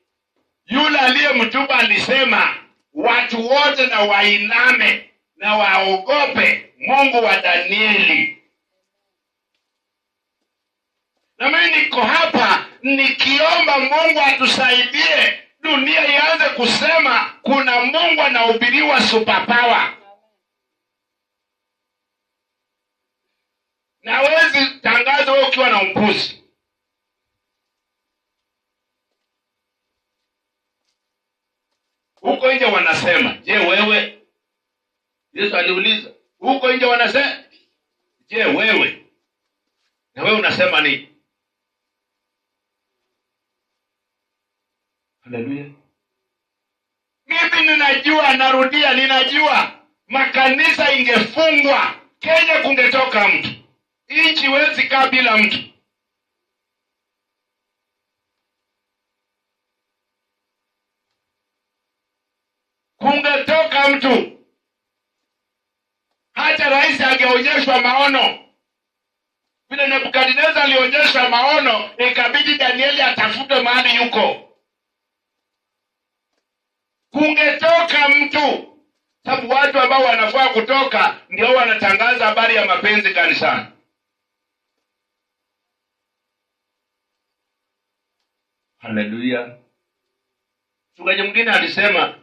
yule aliyemtupa alisema watu wote na wainame na waogope Mungu wa Danieli. Na mimi niko hapa nikiomba Mungu atusaidie, dunia ianze kusema kuna Mungu anahubiriwa superpower. Na wezi tangazo wewe ukiwa na upuzi. Huko nje wanasema, je wewe? Yesu aliuliza, huko nje wanasema, je wewe? Na wewe unasema nini? Haleluya. Mimi ninajua makanisa ingefungwa, Kenya kungetoka mtu. Nchi wezi kaa bila mtu. Kungetoka mtu. Hata rais angeonyeshwa maono. Vile Nebukadneza alionyeshwa maono, ikabidi Danieli atafute mahali yuko. Kungetoka mtu. Sababu watu ambao wanafaa kutoka ndio wanatangaza habari ya mapenzi kanisani. Haleluya. Mchungaji mwingine alisema,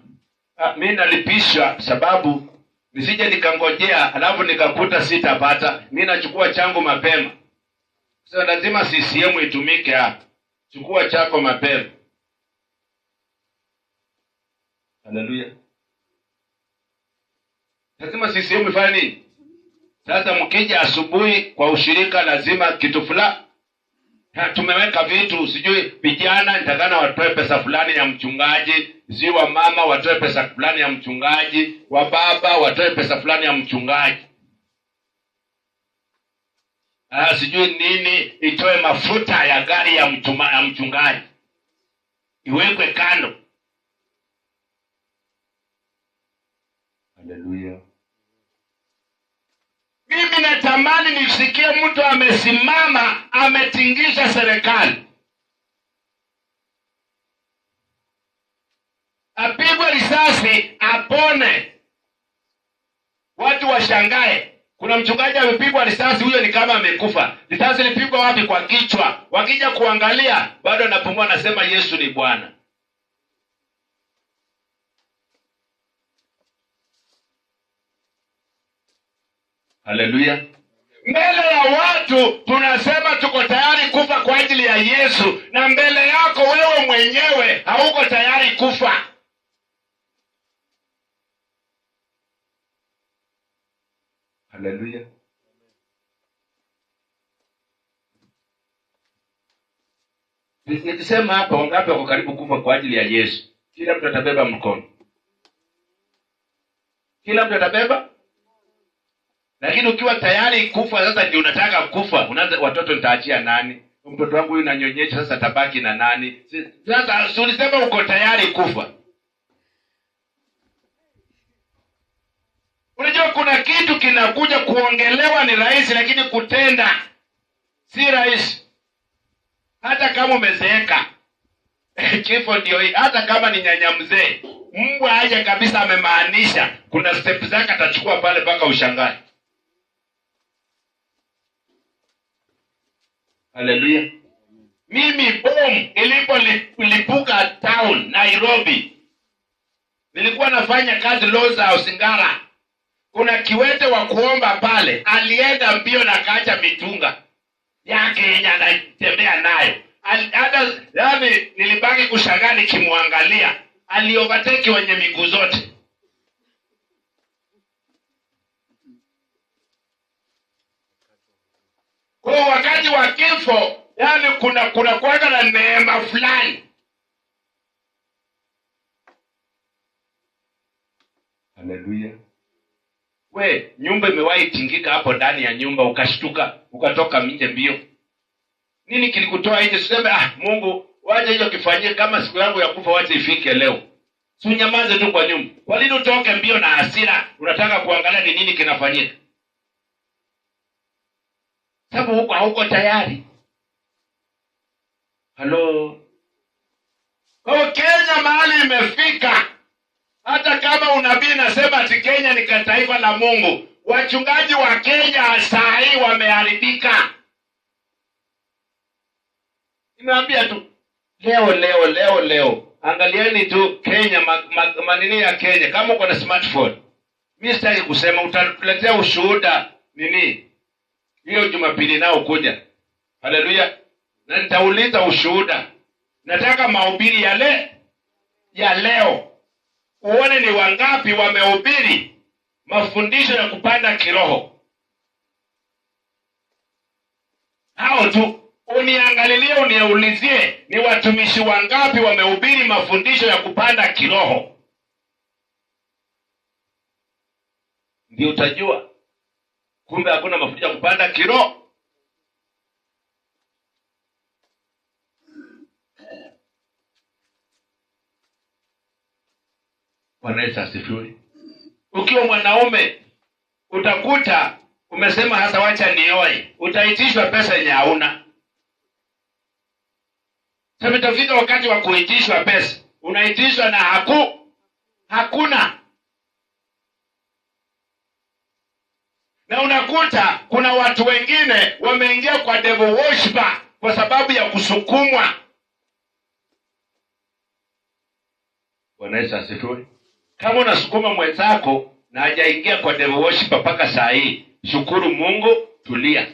mimi nalipisha sababu nisije nikangojea alafu nikakuta sitapata. Mimi nachukua changu mapema. Sasa lazima CCM itumike hapa. Chukua chako mapema. Haleluya. Lazima CCM ifanye nini? Sasa mkija asubuhi kwa ushirika lazima kitu fulani. Tumeweka vitu, sijui vijana nitakana watoe pesa fulani ya mchungaji, sijui wa mama watoe pesa fulani ya mchungaji, wa baba watoe pesa fulani ya mchungaji. Sijui nini itoe mafuta ya gari ya mchungaji. Iwekwe kando. Haleluya. Mimi natamani nisikie mtu amesimama, ametingisha serikali. Apigwe risasi, apone. Watu washangae. Kuna mchungaji amepigwa risasi, huyo ni kama amekufa. Risasi ilipigwa wapi? Kwa kichwa. Wakija kuangalia, bado anapumua, anasema Yesu ni Bwana. Haleluya. Mbele ya watu tunasema tuko tayari kufa kwa ajili ya Yesu, na mbele yako wewe mwenyewe hauko tayari kufa. Haleluya. Nikisema hapa wangapi wako karibu kufa kwa ajili ya Yesu? Kila mtu atabeba mkono. Kila mtu atabeba. Lakini ukiwa tayari kufa sasa ndio unataka kufa, unaanza watoto nitaachia nani? Mtoto wangu huyu nanyonyesha sasa tabaki na nani? Sasa ulisema uko tayari kufa. Unajua kuna kitu kinakuja kuongelewa ni rahisi, lakini kutenda si rahisi. Hata kama umezeeka. Kifo ndio hii. Hata kama ni nyanya mzee, mbwa aje kabisa amemaanisha, kuna step zake atachukua pale mpaka ushangae. Haleluya. Mimi bomu ilipolipuka town Nairobi, nilikuwa nafanya kazi Loza au Singara. Kuna kiwete wa kuomba pale, alienda mbio na kaacha mitunga yake yenye anatembea nayo. Hata yani nilibaki kushangaa nikimwangalia, aliovateki wenye miguu zote. Kwa wakati wa kifo, yani kuna kuwaga na neema fulani. Haleluya. We, nyumba imewahi tingika hapo ndani ya nyumba, ukashtuka, ukatoka nje mbio. Nini kilikutoa nje? Useme Mungu, waje hiyo kifanyie, kama siku yangu ya kufa waje ifike leo. Usinyamaze tu kwa nyumba. Kwa nini utoke mbio na hasira? Unataka kuangalia ni nini kinafanyika. Sababu huko hauko tayari. Halo. Kwa Kenya mahali imefika. Hata kama unabii nasema ati Kenya ni taifa la Mungu, wachungaji wa Kenya saa hii wameharibika. Nimeambia tu leo. Angalieni tu Kenya, manini ya Kenya. Kama uko na smartphone, mimi sitaki kusema, utatuletea ushuhuda nini hiyo Jumapili nao kuja. Haleluya. Na nitauliza ushuhuda. Nataka mahubiri ya leo. Uone ni wangapi wamehubiri mafundisho ya kupanda kiroho. Hao tu uniangalilie, uniulizie ni watumishi wangapi wamehubiri mafundisho ya kupanda kiroho. Ndio utajua kumbe hakuna mafundisho ya kupanda kiroho. Bwana Yesu asifiwe. Ukiwa mwanaume utakuta umesema hasa wacha nioe, utaitishwa pesa yenye hauna. Sasa itafika wakati wa kuitishwa pesa, unaitishwa na hakuna. Na unakuta kuna watu wengine wameingia kwa devil worshiper kwa sababu ya kusukumwa. Bwana Yesu asifiwe. Kama unasukuma mwenzako na hajaingia kwa devil worshiper mpaka saa hii, shukuru Mungu, tulia.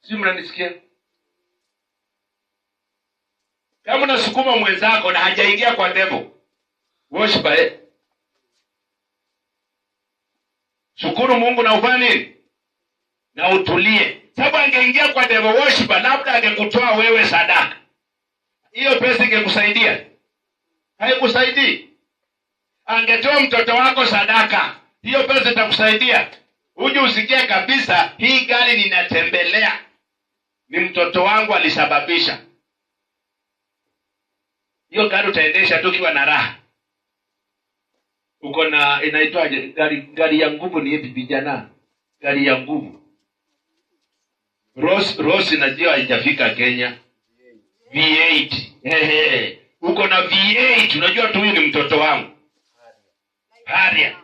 Si mnanisikia? Kama unasukuma mwenzako na hajaingia kwa devil worshiper, shukuru Mungu na ufanye nini? Na utulie. Sababu angeingia kwa devil worshiper, labda angekutoa wewe sadaka. Hiyo pesa ingekusaidia? Haikusaidii. Angetoa mtoto wako sadaka, hiyo pesa itakusaidia? Uje usikie kabisa hii gari ninatembelea ni mtoto wangu alisababisha. Hiyo gari utaendesha tu kiwa na raha. Uko na inaitwaje gari ya nguvu ni hivi vijana? Gari ya nguvu. Rose najua haijafika Kenya. V8. Uko na V8, unajua tu huyu ni mtoto wangu. Haria.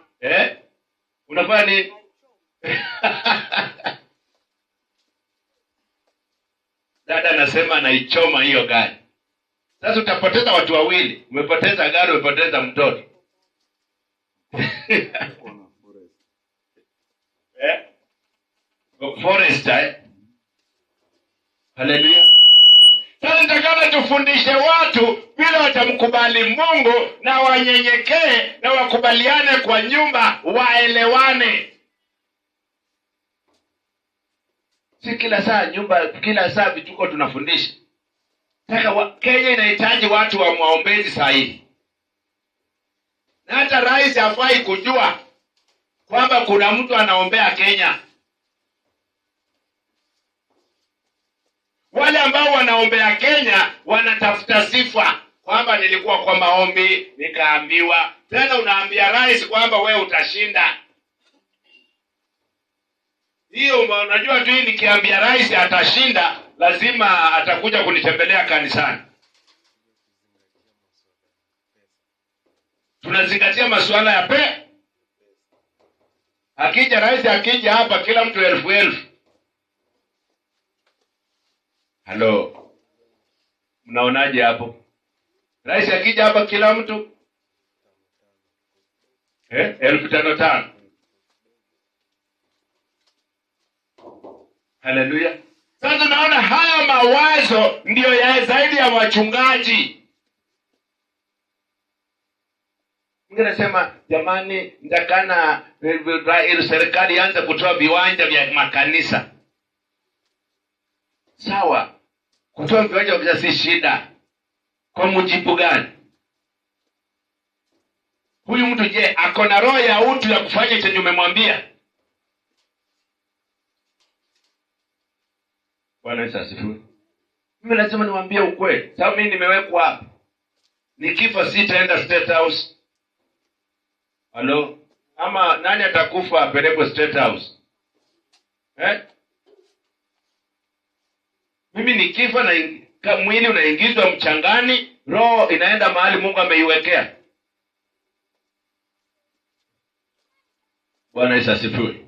Unafanya nini? Dada anasema anaichoma hiyo gari. Sasa utapoteza watu wawili. Umepoteza gari, umepoteza mtoto. Forest. Haleluya. Sasa nitakana tufundishe watu vile watamkubali Mungu na wanyenyekee na wakubaliane kwa nyumba, waelewane. Si kila saa nyumba, kila saa vituko tunafundisha. Sasa Kenya inahitaji watu wa maombezi sahihi. Na hata rais hafai kujua kwamba kuna mtu anaombea Kenya. Wale ambao wanaombea Kenya wanatafuta sifa kwamba nilikuwa kwa maombi nikaambiwa. Tena unaambia rais kwamba wewe utashinda. Hiyo unajua tu nikiambia rais atashinda, lazima atakuja kunitembelea kanisani. Tunazingatia masuala ya pesa. Rais akija hapa kila mtu 1000. Halo. Mnaonaje hapo? Rais akija hapa kila mtu 5,500. Haleluya. Sasa naona haya mawazo ndio ya zaidi ya wachungaji. Mwingine anasema jamani, ndakana serikali ianze kutoa viwanja vya makanisa. Sawa. Kutoa viwanja vya si shida. Kwa mujibu gani? Huyu mtu je, ako na roho ya utu ya kufanya chenye umemwambia? Bwana Yesu asifiwe. Mimi lazima niwaambie ukweli. Sababu mimi nimewekwa hapa. Nikifa sitaenda State House. Halo? Ama nani atakufa apelekwe State House? Mimi nikifa na mwili unaingizwa mchangani, roho inaenda mahali Mungu ameiwekea. Bwana Yesu asifiwe.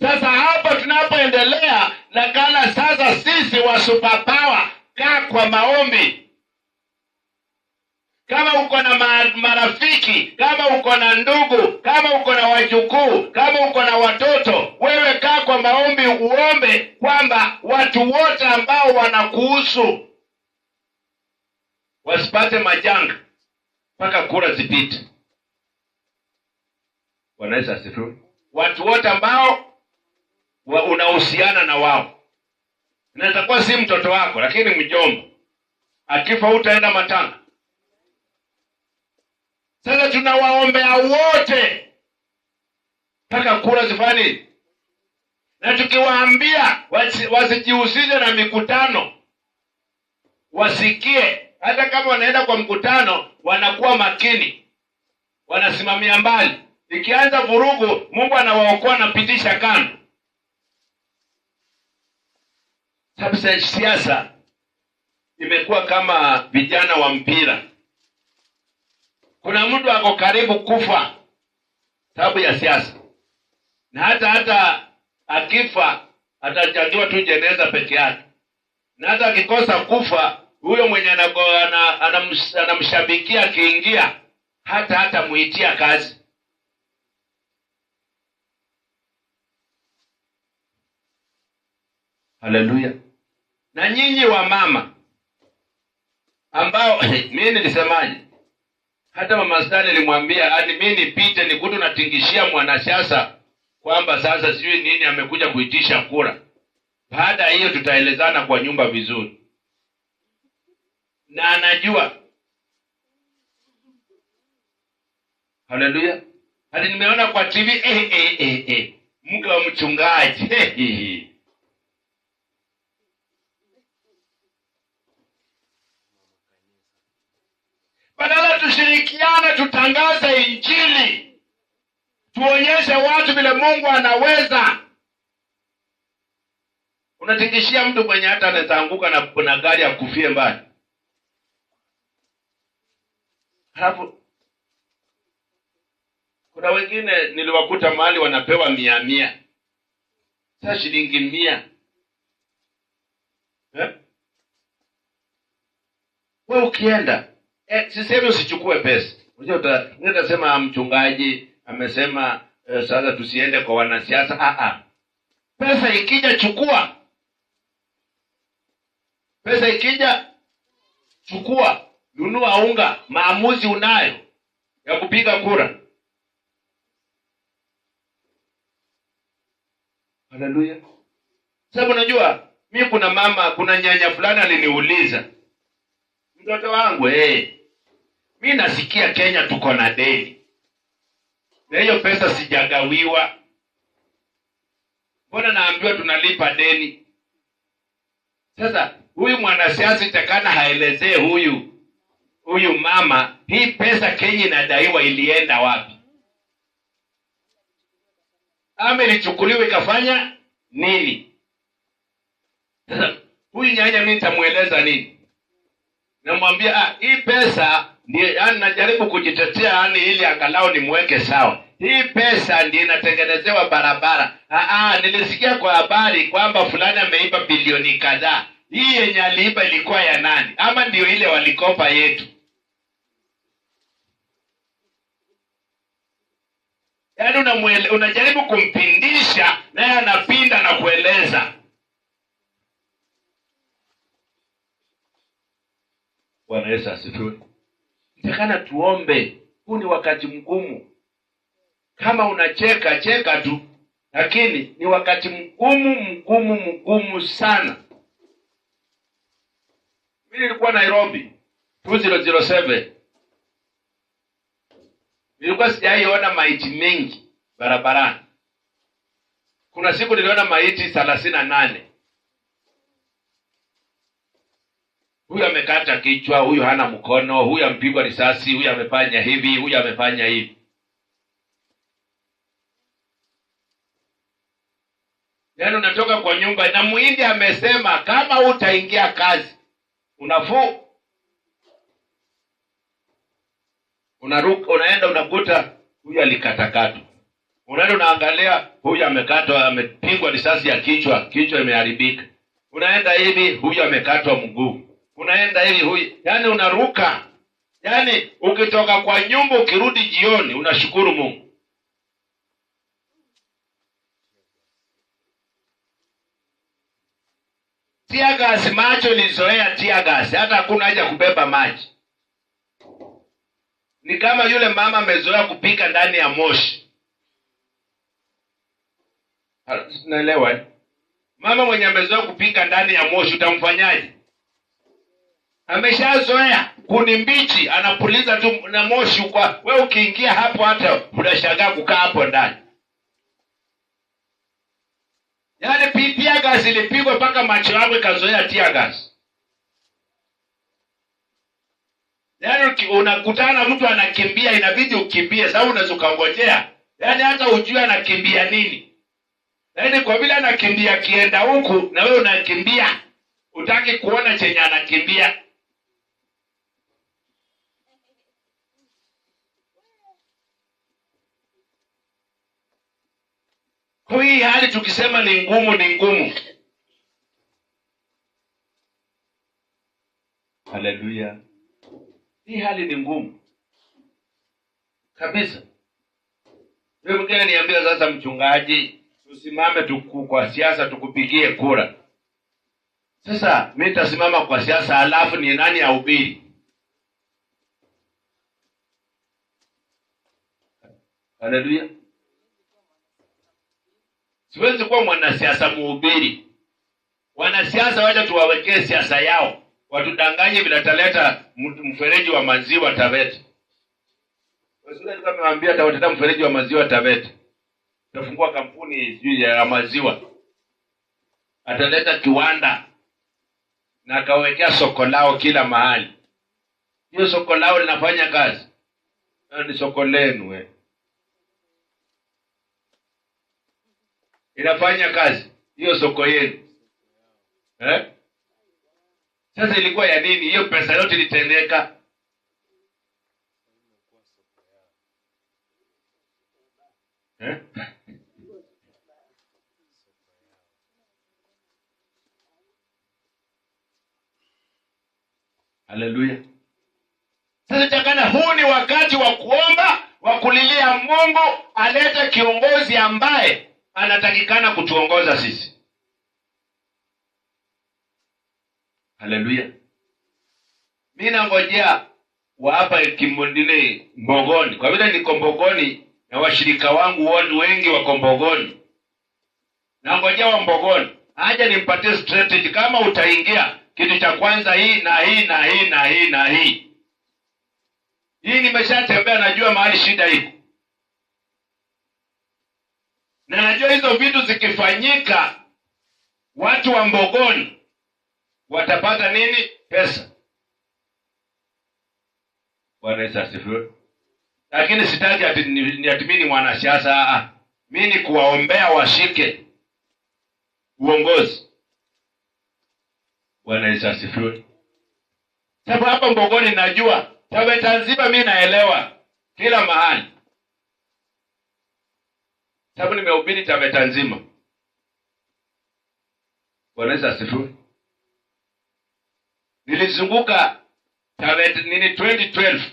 Sasa hapa tunapoendelea na kana sasa sisi wa superpower, kaa kwa maombi. Kama uko na marafiki, kama uko na ndugu, kama uko na wajukuu, kama uko na watoto, wewe kaa kwa maombi, uombe kwamba watu wote ambao wanakuhusu wasipate majanga mpaka kura zipite. Bwana Yesu asifiwe. Watu wote ambao unahusiana na wao. Inaweza kuwa si mtoto wako, lakini mjomba. Akifa utaenda matanga. Sasa tunawaombea wote mpaka kura zifanye. Na tukiwaambia wasijihusishe na mikutano, wasikie. Hata kama wanaenda kwa mkutano, wanakuwa makini, wanasimamia mbali. Ikianza vurugu, Mungu anawaokoa na pitisha kando. Sababu siasa imekuwa kama vijana wa mpira. Kuna mtu ako karibu kufa sababu ya siasa. Na hata akifa atachagiwa tu jeneza peke yake. Na hata akikosa kufa, huyo mwenye anamshabikia akiingia hata muitia kazi. Haleluya. Na nyinyi wa mama ambao mimi nilisemaje? Hata mama Stani nilimwambia hadi mimi nipite nikutu natingishia mwanasiasa kwamba sasa sijui nini amekuja kuitisha kura. Baada hiyo tutaelezana kwa nyumba vizuri. Na anajua. Haleluya. Hadi nimeona kwa TV mke wa mchungaji. Badala tushirikiane tutangaze Injili. Tuonyeshe watu vile Mungu anaweza. Unatikishia mtu mwenye hata anaanguka na gari ya kufie mbali. Halafu kuna wengine niliwakuta mahali wanapewa 100. Sasa shilingi 100. Wewe ukienda sisemi usichukue pesa. Unajua utasema mchungaji amesema sasa tusiende kwa wanasiasa. Pesa ikija chukua. Pesa ikija chukua. Nunua unga, maamuzi unayo ya kupiga kura. Haleluya. Sababu unajua mimi kuna nyanya fulani aliniuliza, mtoto wangu mimi nasikia Kenya tuko na deni. Na hiyo pesa sijagawiwa. Mbona naambiwa tunalipa deni? Sasa huyu mwanasiasa itakana haelezee huyu mama hii pesa Kenya inadaiwa ilienda wapi? Ama ilichukuliwa ikafanya nini? Sasa huyu nyanya mimi nitamueleza nini? Namwambia hii pesa ndiye, yani najaribu kujitetea ili angalau nimweke sawa. Hii pesa ndiye inatengenezewa barabara. Nilisikia kwa habari kwamba fulani ameiba bilioni kadhaa. Hii yenye aliiba ilikuwa ya nani? Ama ndio ile walikopa yetu? Yaani unajaribu kumpindisha naye anapinda na kueleza. Bwana Yesu asifiwe. Nitakana tuombe. Huu ni wakati mgumu. Kama unacheka, cheka tu. Lakini ni wakati mgumu sana. Mimi nilikuwa Nairobi 2007. Nilikuwa sijaiona maiti mengi barabarani. Kuna siku niliona maiti 38. huyu amekata kichwa, huyu hana mkono, huyu ampigwa risasi, huyu amefanya hivi, huyu amefanya hivi. Yaani unatoka kwa nyumba na muhindi amesema kama utaingia kazi unafuu. Unaruka, unaenda unakuta huyu alikatakatwa. Unaenda unaangalia huyu amekatwa, amepigwa risasi ya kichwa, kichwa imeharibika. Unaenda hivi huyu amekatwa mguu. Unaenda hivi huyu, yaani unaruka. Yaani ukitoka kwa nyumba ukirudi jioni unashukuru Mungu. Tia gas, macho lizoea tia gas, hata hakuna haja kubeba maji. Ni kama yule mama amezoea kupika ndani ya moshi. Naelewa. Mama mwenye amezoea kupika ndani ya moshi utamfanyaje? Ameshazoea, kuni mbichi anapuliza tu na moshi kwa wewe, ukiingia hapo hata unashangaa kukaa hapo ndani. Yaani tia gas ilipigwa mpaka macho yako ikazoea tia gas. Yaani unakutana mtu anakimbia inabidi ukimbie sababu unaweza kungojea. Yaani hata ujue anakimbia nini. Yaani kwa vile anakimbia kienda huku na wewe unakimbia, utaki kuona chenye anakimbia. Kwa hii hali tukisema ni ngumu, ni ngumu. Haleluya. Hii hali ni ngumu kabisa. Wewe mgeni niambia sasa, mchungaji, tusimame kwa siasa tukupigie kura. Sasa mimi nitasimama kwa siasa alafu ni nani ahubiri? Haleluya. Siwezi kuwa mwanasiasa mhubiri. Wanasiasa wacha tuwawekee siasa yao. Watudanganye vinataleta mfereji wa maziwa Taveta. Wewe kama waambia ataleta mfereji wa maziwa Taveta. Tafungua kampuni sijui ya maziwa. Ataleta kiwanda na akawekea soko lao kila mahali. Hiyo soko lao linafanya kazi. Ni soko lenu wewe. Inafanya kazi hiyo soko yenu. Sasa ilikuwa ya nini? Hiyo pesa yote ilitendeka. Haleluya. Sasa takana, huu ni wakati wa kuomba, wa kulilia Mungu alete kiongozi ambaye anatakikana kutuongoza sisi. Haleluya. Mimi nangojea wa hapa Kimbondini Mbogoni. Kwa vile niko Mbogoni na washirika wangu wengi wako Mbogoni. Nangojea wa Mbogoni aje nimpatie strategy kama utaingia kitu cha kwanza hii na hii na hii na hii na hii. Hii nimeshatembea, najua mahali shida iko. Na najua hizo vitu zikifanyika watu wa Mbogoni watapata nini? Pesa. Bwana Yesu asifiwe. Lakini sitaki ati mimi mwanasiasa. Mimi ni kuwaombea washike uongozi. Bwana Yesu asifiwe. Sababu hapa Mbogoni najua, Taveta nzima mimi naelewa kila mahali. Sababu nimehubiri Taveta nzima. Bwana Yesu asifiwe. Nilizunguka Taveta 2012.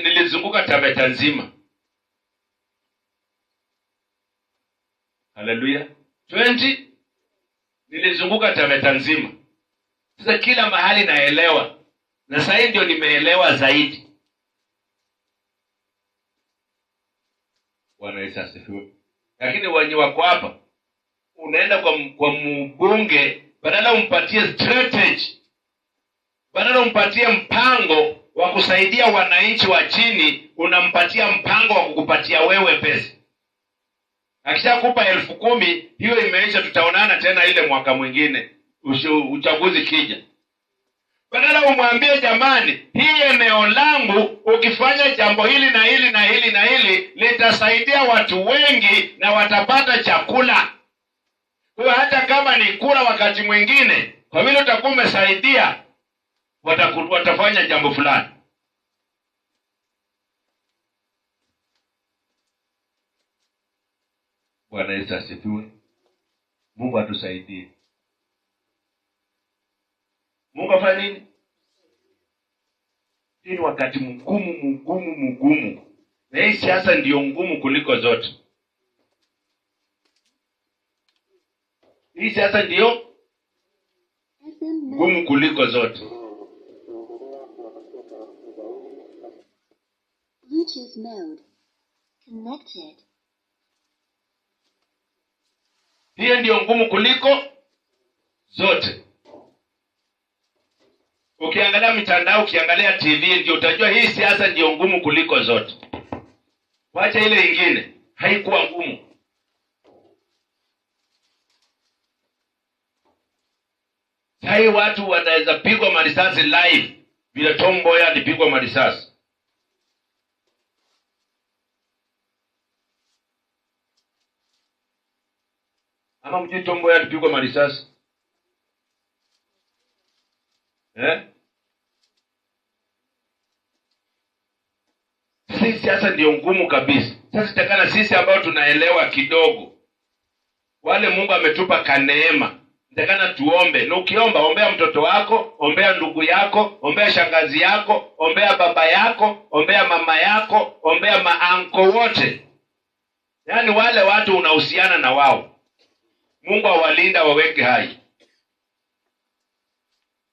Nilizunguka Taveta nzima. Haleluya. 20 nilizunguka Taveta nzima. Sasa kila mahali naelewa. Na sasa ndio nimeelewa zaidi. Bwana Yesu asifiwe. Lakini wenye wako hapa, unaenda kwa mbunge, badala umpatie strategy, badala umpatie mpango wa kusaidia wananchi wa chini, unampatia mpango wa kukupatia wewe pesa. Akishakupa 10,000, hiyo imeisha, tutaonana tena ile mwaka mwingine uchaguzi kija. Badala umwambie jamani, hii eneo langu ukifanya jambo hili na hili na hili na hili litasaidia watu wengi na watapata chakula. Kwa hata kama ni kula wakati mwingine, kwa vile utakuwa umesaidia, watafanya jambo fulani. Bwana Yesu asifiwe. Mungu atusaidie. Mungu afanye nini? Hii ni wakati mgumu. Na hii siasa ndiyo ngumu kuliko zote. Hii siasa ndiyo ngumu kuliko zote. Bluetooth mode connected. Hii ndiyo ngumu kuliko zote. Ukiangalia mitandao, ukiangalia TV, ndio utajua hii siasa ndiyo ngumu kuliko zote. Wacha ile ingine, haikuwa ngumu. Sai watu wanaweza pigwa marisasi live, vile Tom Mboya alipigwa marisasi. Ama mjui Tom Mboya alipigwa marisasi? Sisi siasa ndio ngumu kabisa. Sasa takana sisi ambao tunaelewa kidogo, wale Mungu ametupa kaneema, takana tuombe. Na ukiomba, ombea mtoto wako, ombea ndugu yako, ombea shangazi yako, ombea baba yako, ombea mama yako, ombea maanko wote. Yaani wale watu unahusiana na wao, Mungu awalinda, waweke hai.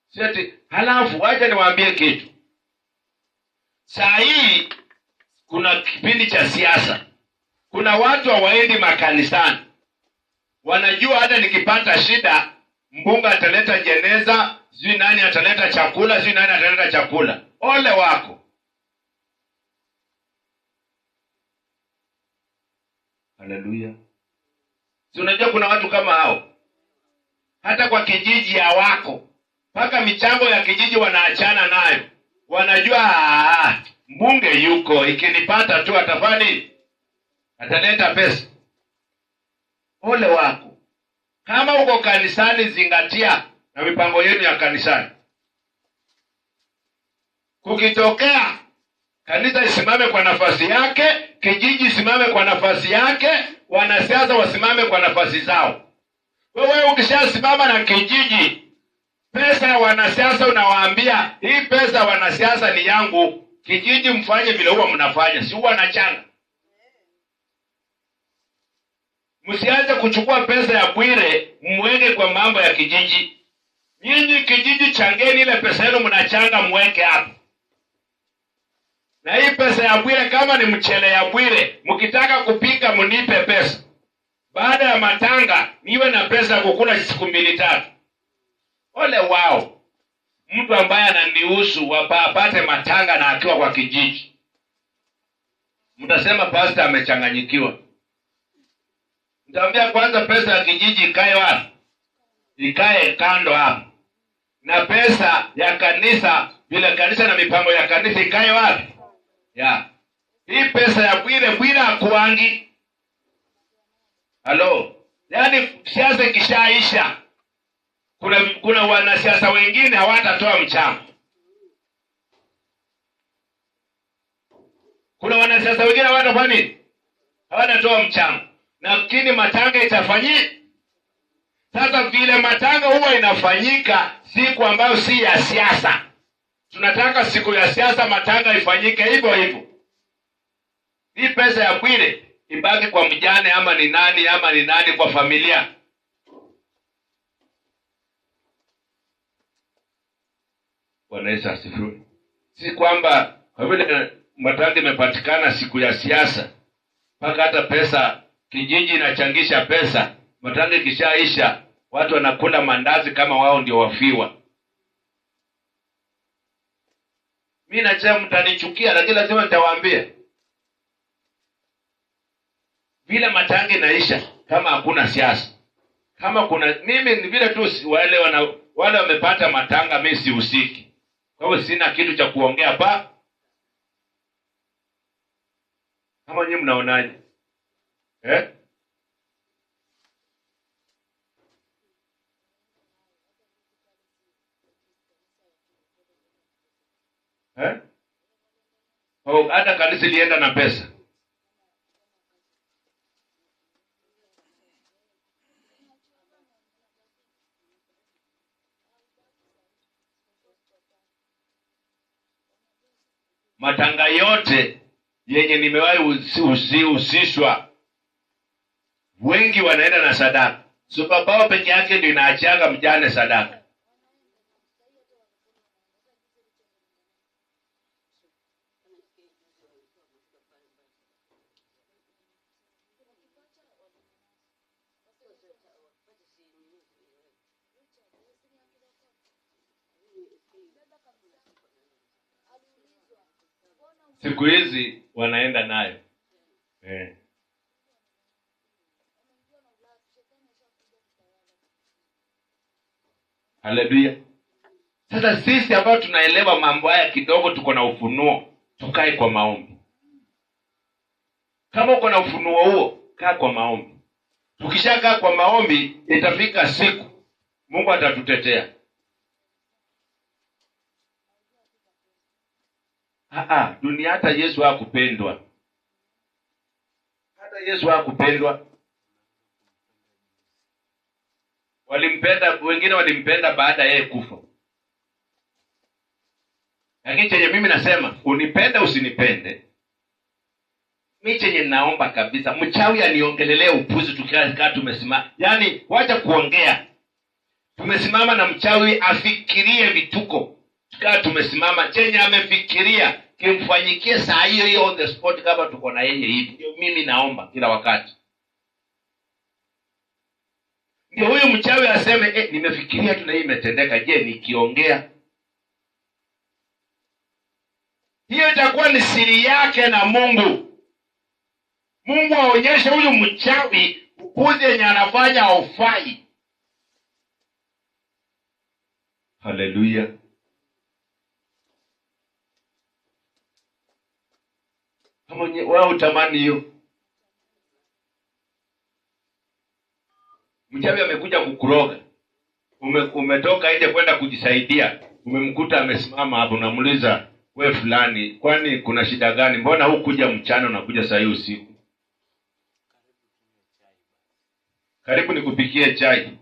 Sisi halafu wacha niwaambie kitu. Saa hii kuna kipindi cha siasa. Kuna watu hawaendi makanisani. Wanajua hata nikipata shida, mbunga ataleta jeneza, sijui nani ataleta chakula, sijui nani ataleta chakula. Ole wako. Haleluya. Si unajua kuna watu kama hao? Hata kwa kijiji ya wako, mpaka michango ya kijiji wanaachana nayo. Wanajua mbunge yuko, ikinipata tu atafani, ataleta pesa. Ole wako. Kama uko kanisani, zingatia na mipango yenu ya kanisani. Kukitokea kanisa isimame kwa nafasi yake, kijiji isimame kwa nafasi yake, wanasiasa wasimame kwa nafasi zao. Wewe ukishasimama na kijiji, pesa ya wanasiasa unawaambia, hii pesa wanasiasa ni yangu, kijiji mfanye vile huwa mnafanya, si huwa nachanga. Msianze kuchukua pesa ya Bwire mweke kwa mambo ya kijiji. Nyinyi kijiji changeni ile pesa yenu mnachanga mweke hapo. Na hii pesa ya Bwire kama ni mchele ya Bwire, mkitaka kupika mnipe pesa. Baada ya matanga niwe na pesa ya kukula siku 2-3. Ole wao. Mtu ambaye ananihusu apate matanga na akiwa kwa kijiji. Mtasema pastor amechanganyikiwa. Nitaambia kwanza pesa ya kijiji ikae wapi? Ikae kando hapo. Na pesa ya kanisa, vile kanisa na mipango ya kanisa ikae wapi? Ya. Hii pesa ya Bwire hakuangi. Halo. Yaani siasa ikishaisha, kuna wanasiasa wengine hawatatoa mchango. Kuna wanasiasa wengine hawatafanya nini? Hawatatoa mchango. Lakini matanga itafanyika. Sasa vile matanga huwa inafanyika siku ambayo si ya siasa. Tunataka siku ya siasa matanga ifanyike hivyo hivyo. Hii pesa ya Bwire ibaki kwa mjane ama ni nani kwa familia. Bwana Yesu asifiwe. Si kwamba kwa vile matanga imepatikana siku ya siasa, mpaka hata pesa kijiji inachangisha pesa, matanga ikishaisha watu wanakula mandazi kama wao ndio wafiwa. Mimi najua mtanichukia, lakini lazima nitawaambia. Vile matanga inaisha kama hakuna siasa. Kama kuna mimi ni vile tu wale wamepata matanga, mimi sihusiki. Kwa hivyo sina kitu cha kuongea pa. Kama nyinyi mnaonaje? Eh? Eh? Oh, hata kanisa lienda na pesa. Matanga yote yenye nimewahi usishwa, wengi wanaenda na sadaka. Super Power peke yake ndio inaachaga mjane sadaka. Siku hizi wanaenda nayo. Haleluya. Sasa sisi ambao tunaelewa mambo haya kidogo, tuko na ufunuo, tukae kwa maombi. Kama uko na ufunuo huo, kaa kwa maombi. Tukishakaa kwa maombi, itafika siku Mungu atatutetea. Dunia hata Yesu hakupendwa. Hata Yesu hakupendwa. Walimpenda, wengine walimpenda baada yeye kufa. Lakini chenye mimi nasema, unipende usinipende, mimi chenye naomba kabisa, mchawi aniongelelee upuzi tukikaa tumesimama. Yaani wacha kuongea. Tumesimama na mchawi afikirie vituko. Tukaa tumesimama, chenye amefikiria kimfanyikie saa hiyo hiyo on the spot kama tuko na yeye hivi. Ndio mimi naomba kila wakati. Ndio huyu mchawi aseme, nimefikiria tu na hii imetendeka. Je, nikiongea? Hiyo itakuwa ni siri yake na Mungu. Mungu aonyeshe huyu mchawi upuzi yenye anafanya haufai. Haleluya. Kama wewe utamani hiyo. Mchawi amekuja kukuroga. Umetoka nje kwenda kujisaidia. Umemkuta amesimama hapo, unamuuliza, wewe fulani, kwani kuna shida gani? Mbona hukuja mchana unakuja saa hii usiku? Karibu nikupikie chai.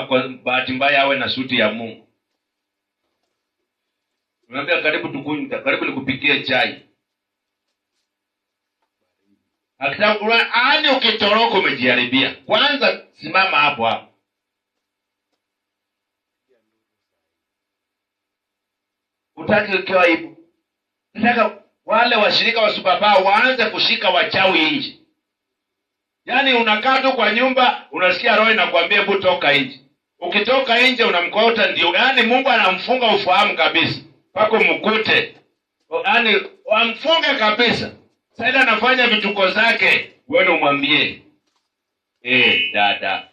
Kwa bahati mbaya awe na suti ya Mungu. Unamwambia karibu nikupikie chai. Akitaka ukitoroka umejiharibia. Kwanza simama hapo hapo. Utaki ukiwa hivyo. Nataka wale washirika wa Super Power waanze kushika wachawi nje. Yaani unakaa tu kwa nyumba, unasikia roho inakwambia hebu toka nje. Ukitoka nje unamkota, ndio yaani Mungu anamfunga ufahamu kabisa. Pako mkute. Yaani wamfunge kabisa. Sasa anafanya vituko zake, wewe umwambie, dada,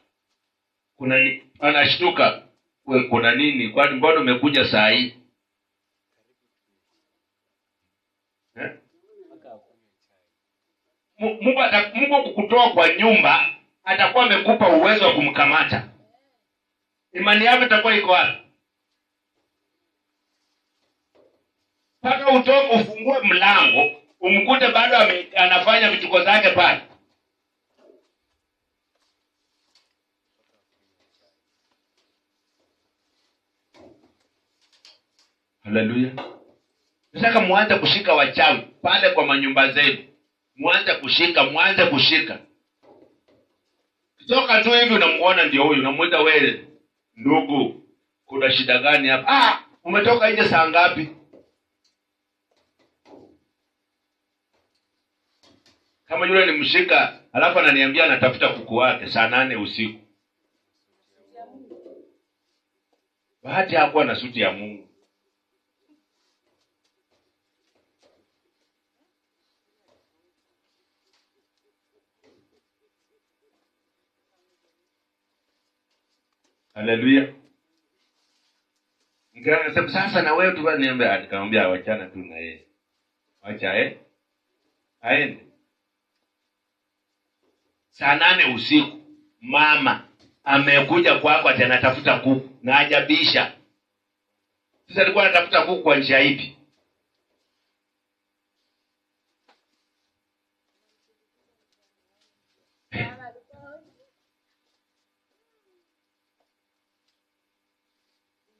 anashtuka, wewe kuna nini? Kwani mbona umekuja saa hii? Mungu kukutoa kwa nyumba, atakuwa amekupa uwezo wa kumkamata. Imani yako itakuwa iko wapi? Paka utoke ufungue mlango, umkute bado anafanya vituko zake pale. Haleluya. Nataka muanze kushika wachawi pale kwa manyumba zenu. Muanze kushika. Kutoka tu hivi unamuona ndio huyu, unamuita wewe, ndugu, kuna shida gani hapa? Umetoka nje saa ngapi? Kama yule nimshika, alafu ananiambia anatafuta kuku wake saa 8 usiku. Bahati hakuwa na suti ya Mungu. Haleluya. Nikasema sasa na wewe tu niambia, nikamwambia wachana tu na yeye. Acha aende. Saa 8 usiku mama amekuja kwako ati anatafuta kuku na hajabisha. Sasa alikuwa anatafuta kuku kwa njia ipi?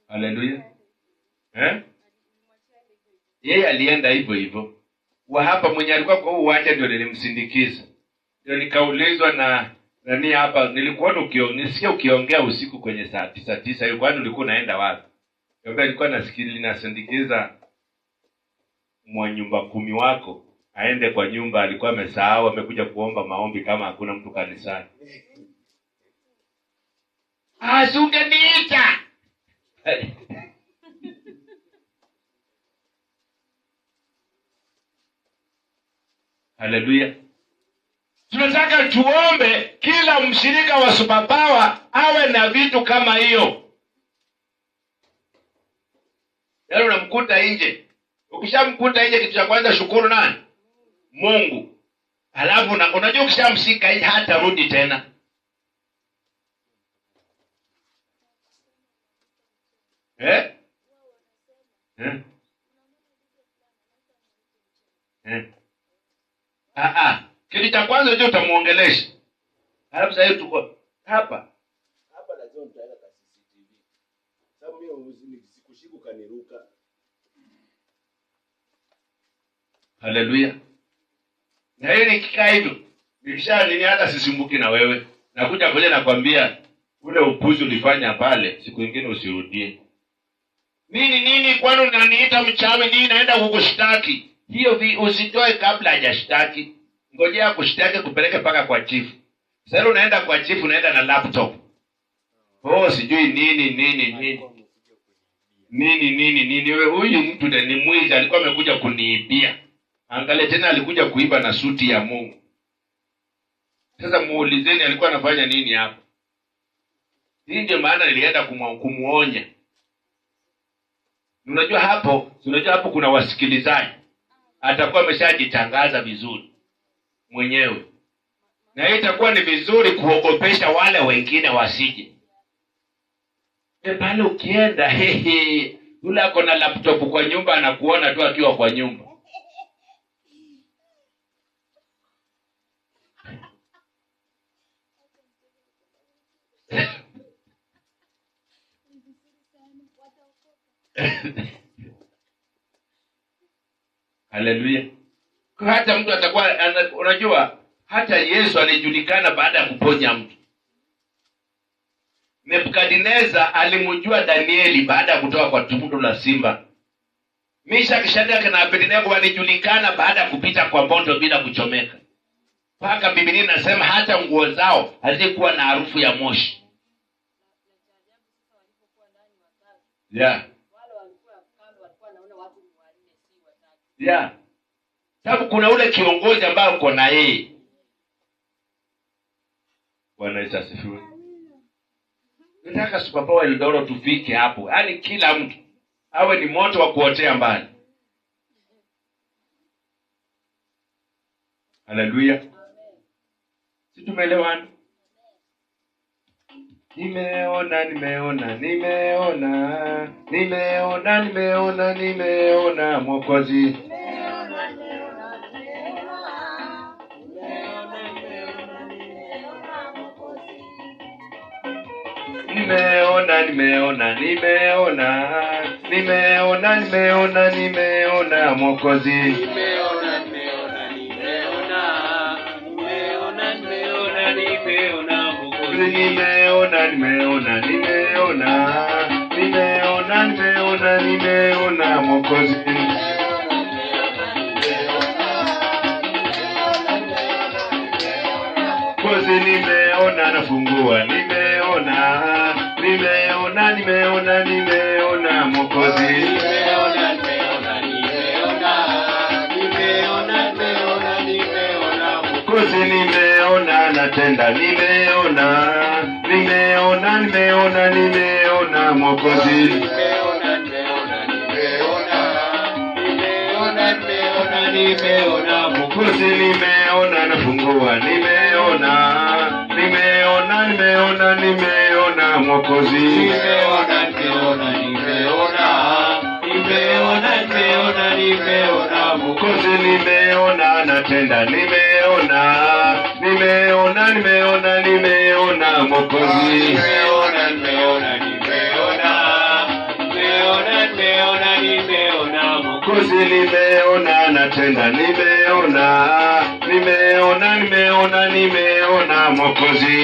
Haleluya. Yeye alienda hivyo hivyo. Wa hapa mwenye alikuwa kwa uwanja ndio nilimsindikiza. Ndio nikaulizwa na nani hapa, nilikuona nisikia ukiongea usiku kwenye saa 9 hiyo, kwani ulikuwa unaenda wapi? Ndio nilikuwa nasindikiza mwa nyumba 10 wako aende kwa nyumba, alikuwa amesahau, amekuja kuomba maombi kama hakuna mtu kanisani. Asungeniita. Haleluya. Tunataka tuombe kila mshirika wa Superpower awe na vitu kama hiyo. Yaani unamkuta nje. Ukishamkuta nje, kitu cha kwanza shukuru nani? Mungu. Alafu unajua ukishamshika nje hata rudi tena. Kitu cha kwanza ndio utamuongelesha. Alafu sasa tuko hapa lazima mtaenda kwa CCTV. Sababu mimi sikushiku kaniruka. Haleluya. Na yeye nikikaa hivyo, nini hata sisimbuki na wewe. Nakuja kule nakwambia ule upuzi ulifanya pale, siku nyingine usirudie. Nini kwani unaniita mchawi, nini naenda kukushtaki? Hiyo usitoe kabla hajashtaki. Ngojea kushtaki kupeleke paka kwa chief. Sasa unaenda kwa chief, unaenda na laptop. Sijui nini. Wewe huyu mtu ni mwizi, alikuwa amekuja kuniibia. Angalia tena alikuja kuiba na suti ya Mungu. Sasa muulizeni alikuwa anafanya nini hapa? Hii ndio maana nilienda kumuonya. Unajua hapo kuna wasikilizaji. Atakuwa ameshajitangaza vizuri mwenyewe. Na hii itakuwa ni vizuri kuogopesha wale wengine wasije. Pale ukienda yule ako na laptop kwa nyumba anakuona tu akiwa kwa nyumba. Haleluya. Kwa hata mtu atakuwa unajua hata Yesu alijulikana baada ya kuponya mtu. Nebukadneza alimjua Danieli baada ya kutoka kwa tundu la simba. Meshaki, Shadraka na Abednego walijulikana baada ya kupita kwa moto bila kuchomeka. Paka Biblia inasema hata nguo zao hazikuwa na harufu ya moshi. Sababu kuna ule kiongozi ambaye uko na yeye. Bwana Yesu asifiwe. Nataka Superpower Eldoro tufike hapo. Yaani kila mtu awe ni moto wa kuotea mbali. Haleluya. Si tumeelewana? Nimeona Mwokozi. Nimeona Mwokozi. Nimeona Mwokozi. Mwokozi nimeona nafungua. Nimeona Mwokozi. Mwokozi nimeona natenda. Nimeona Mwokozi. nimeona Mwokozi, nimeona nafungua, nimeona Mwokozi, nimeona Mwokozi, nimeona natenda, nimeona Mwokozi, nimeona Mwokozi, nimeona natenda, nimeona Mwokozi.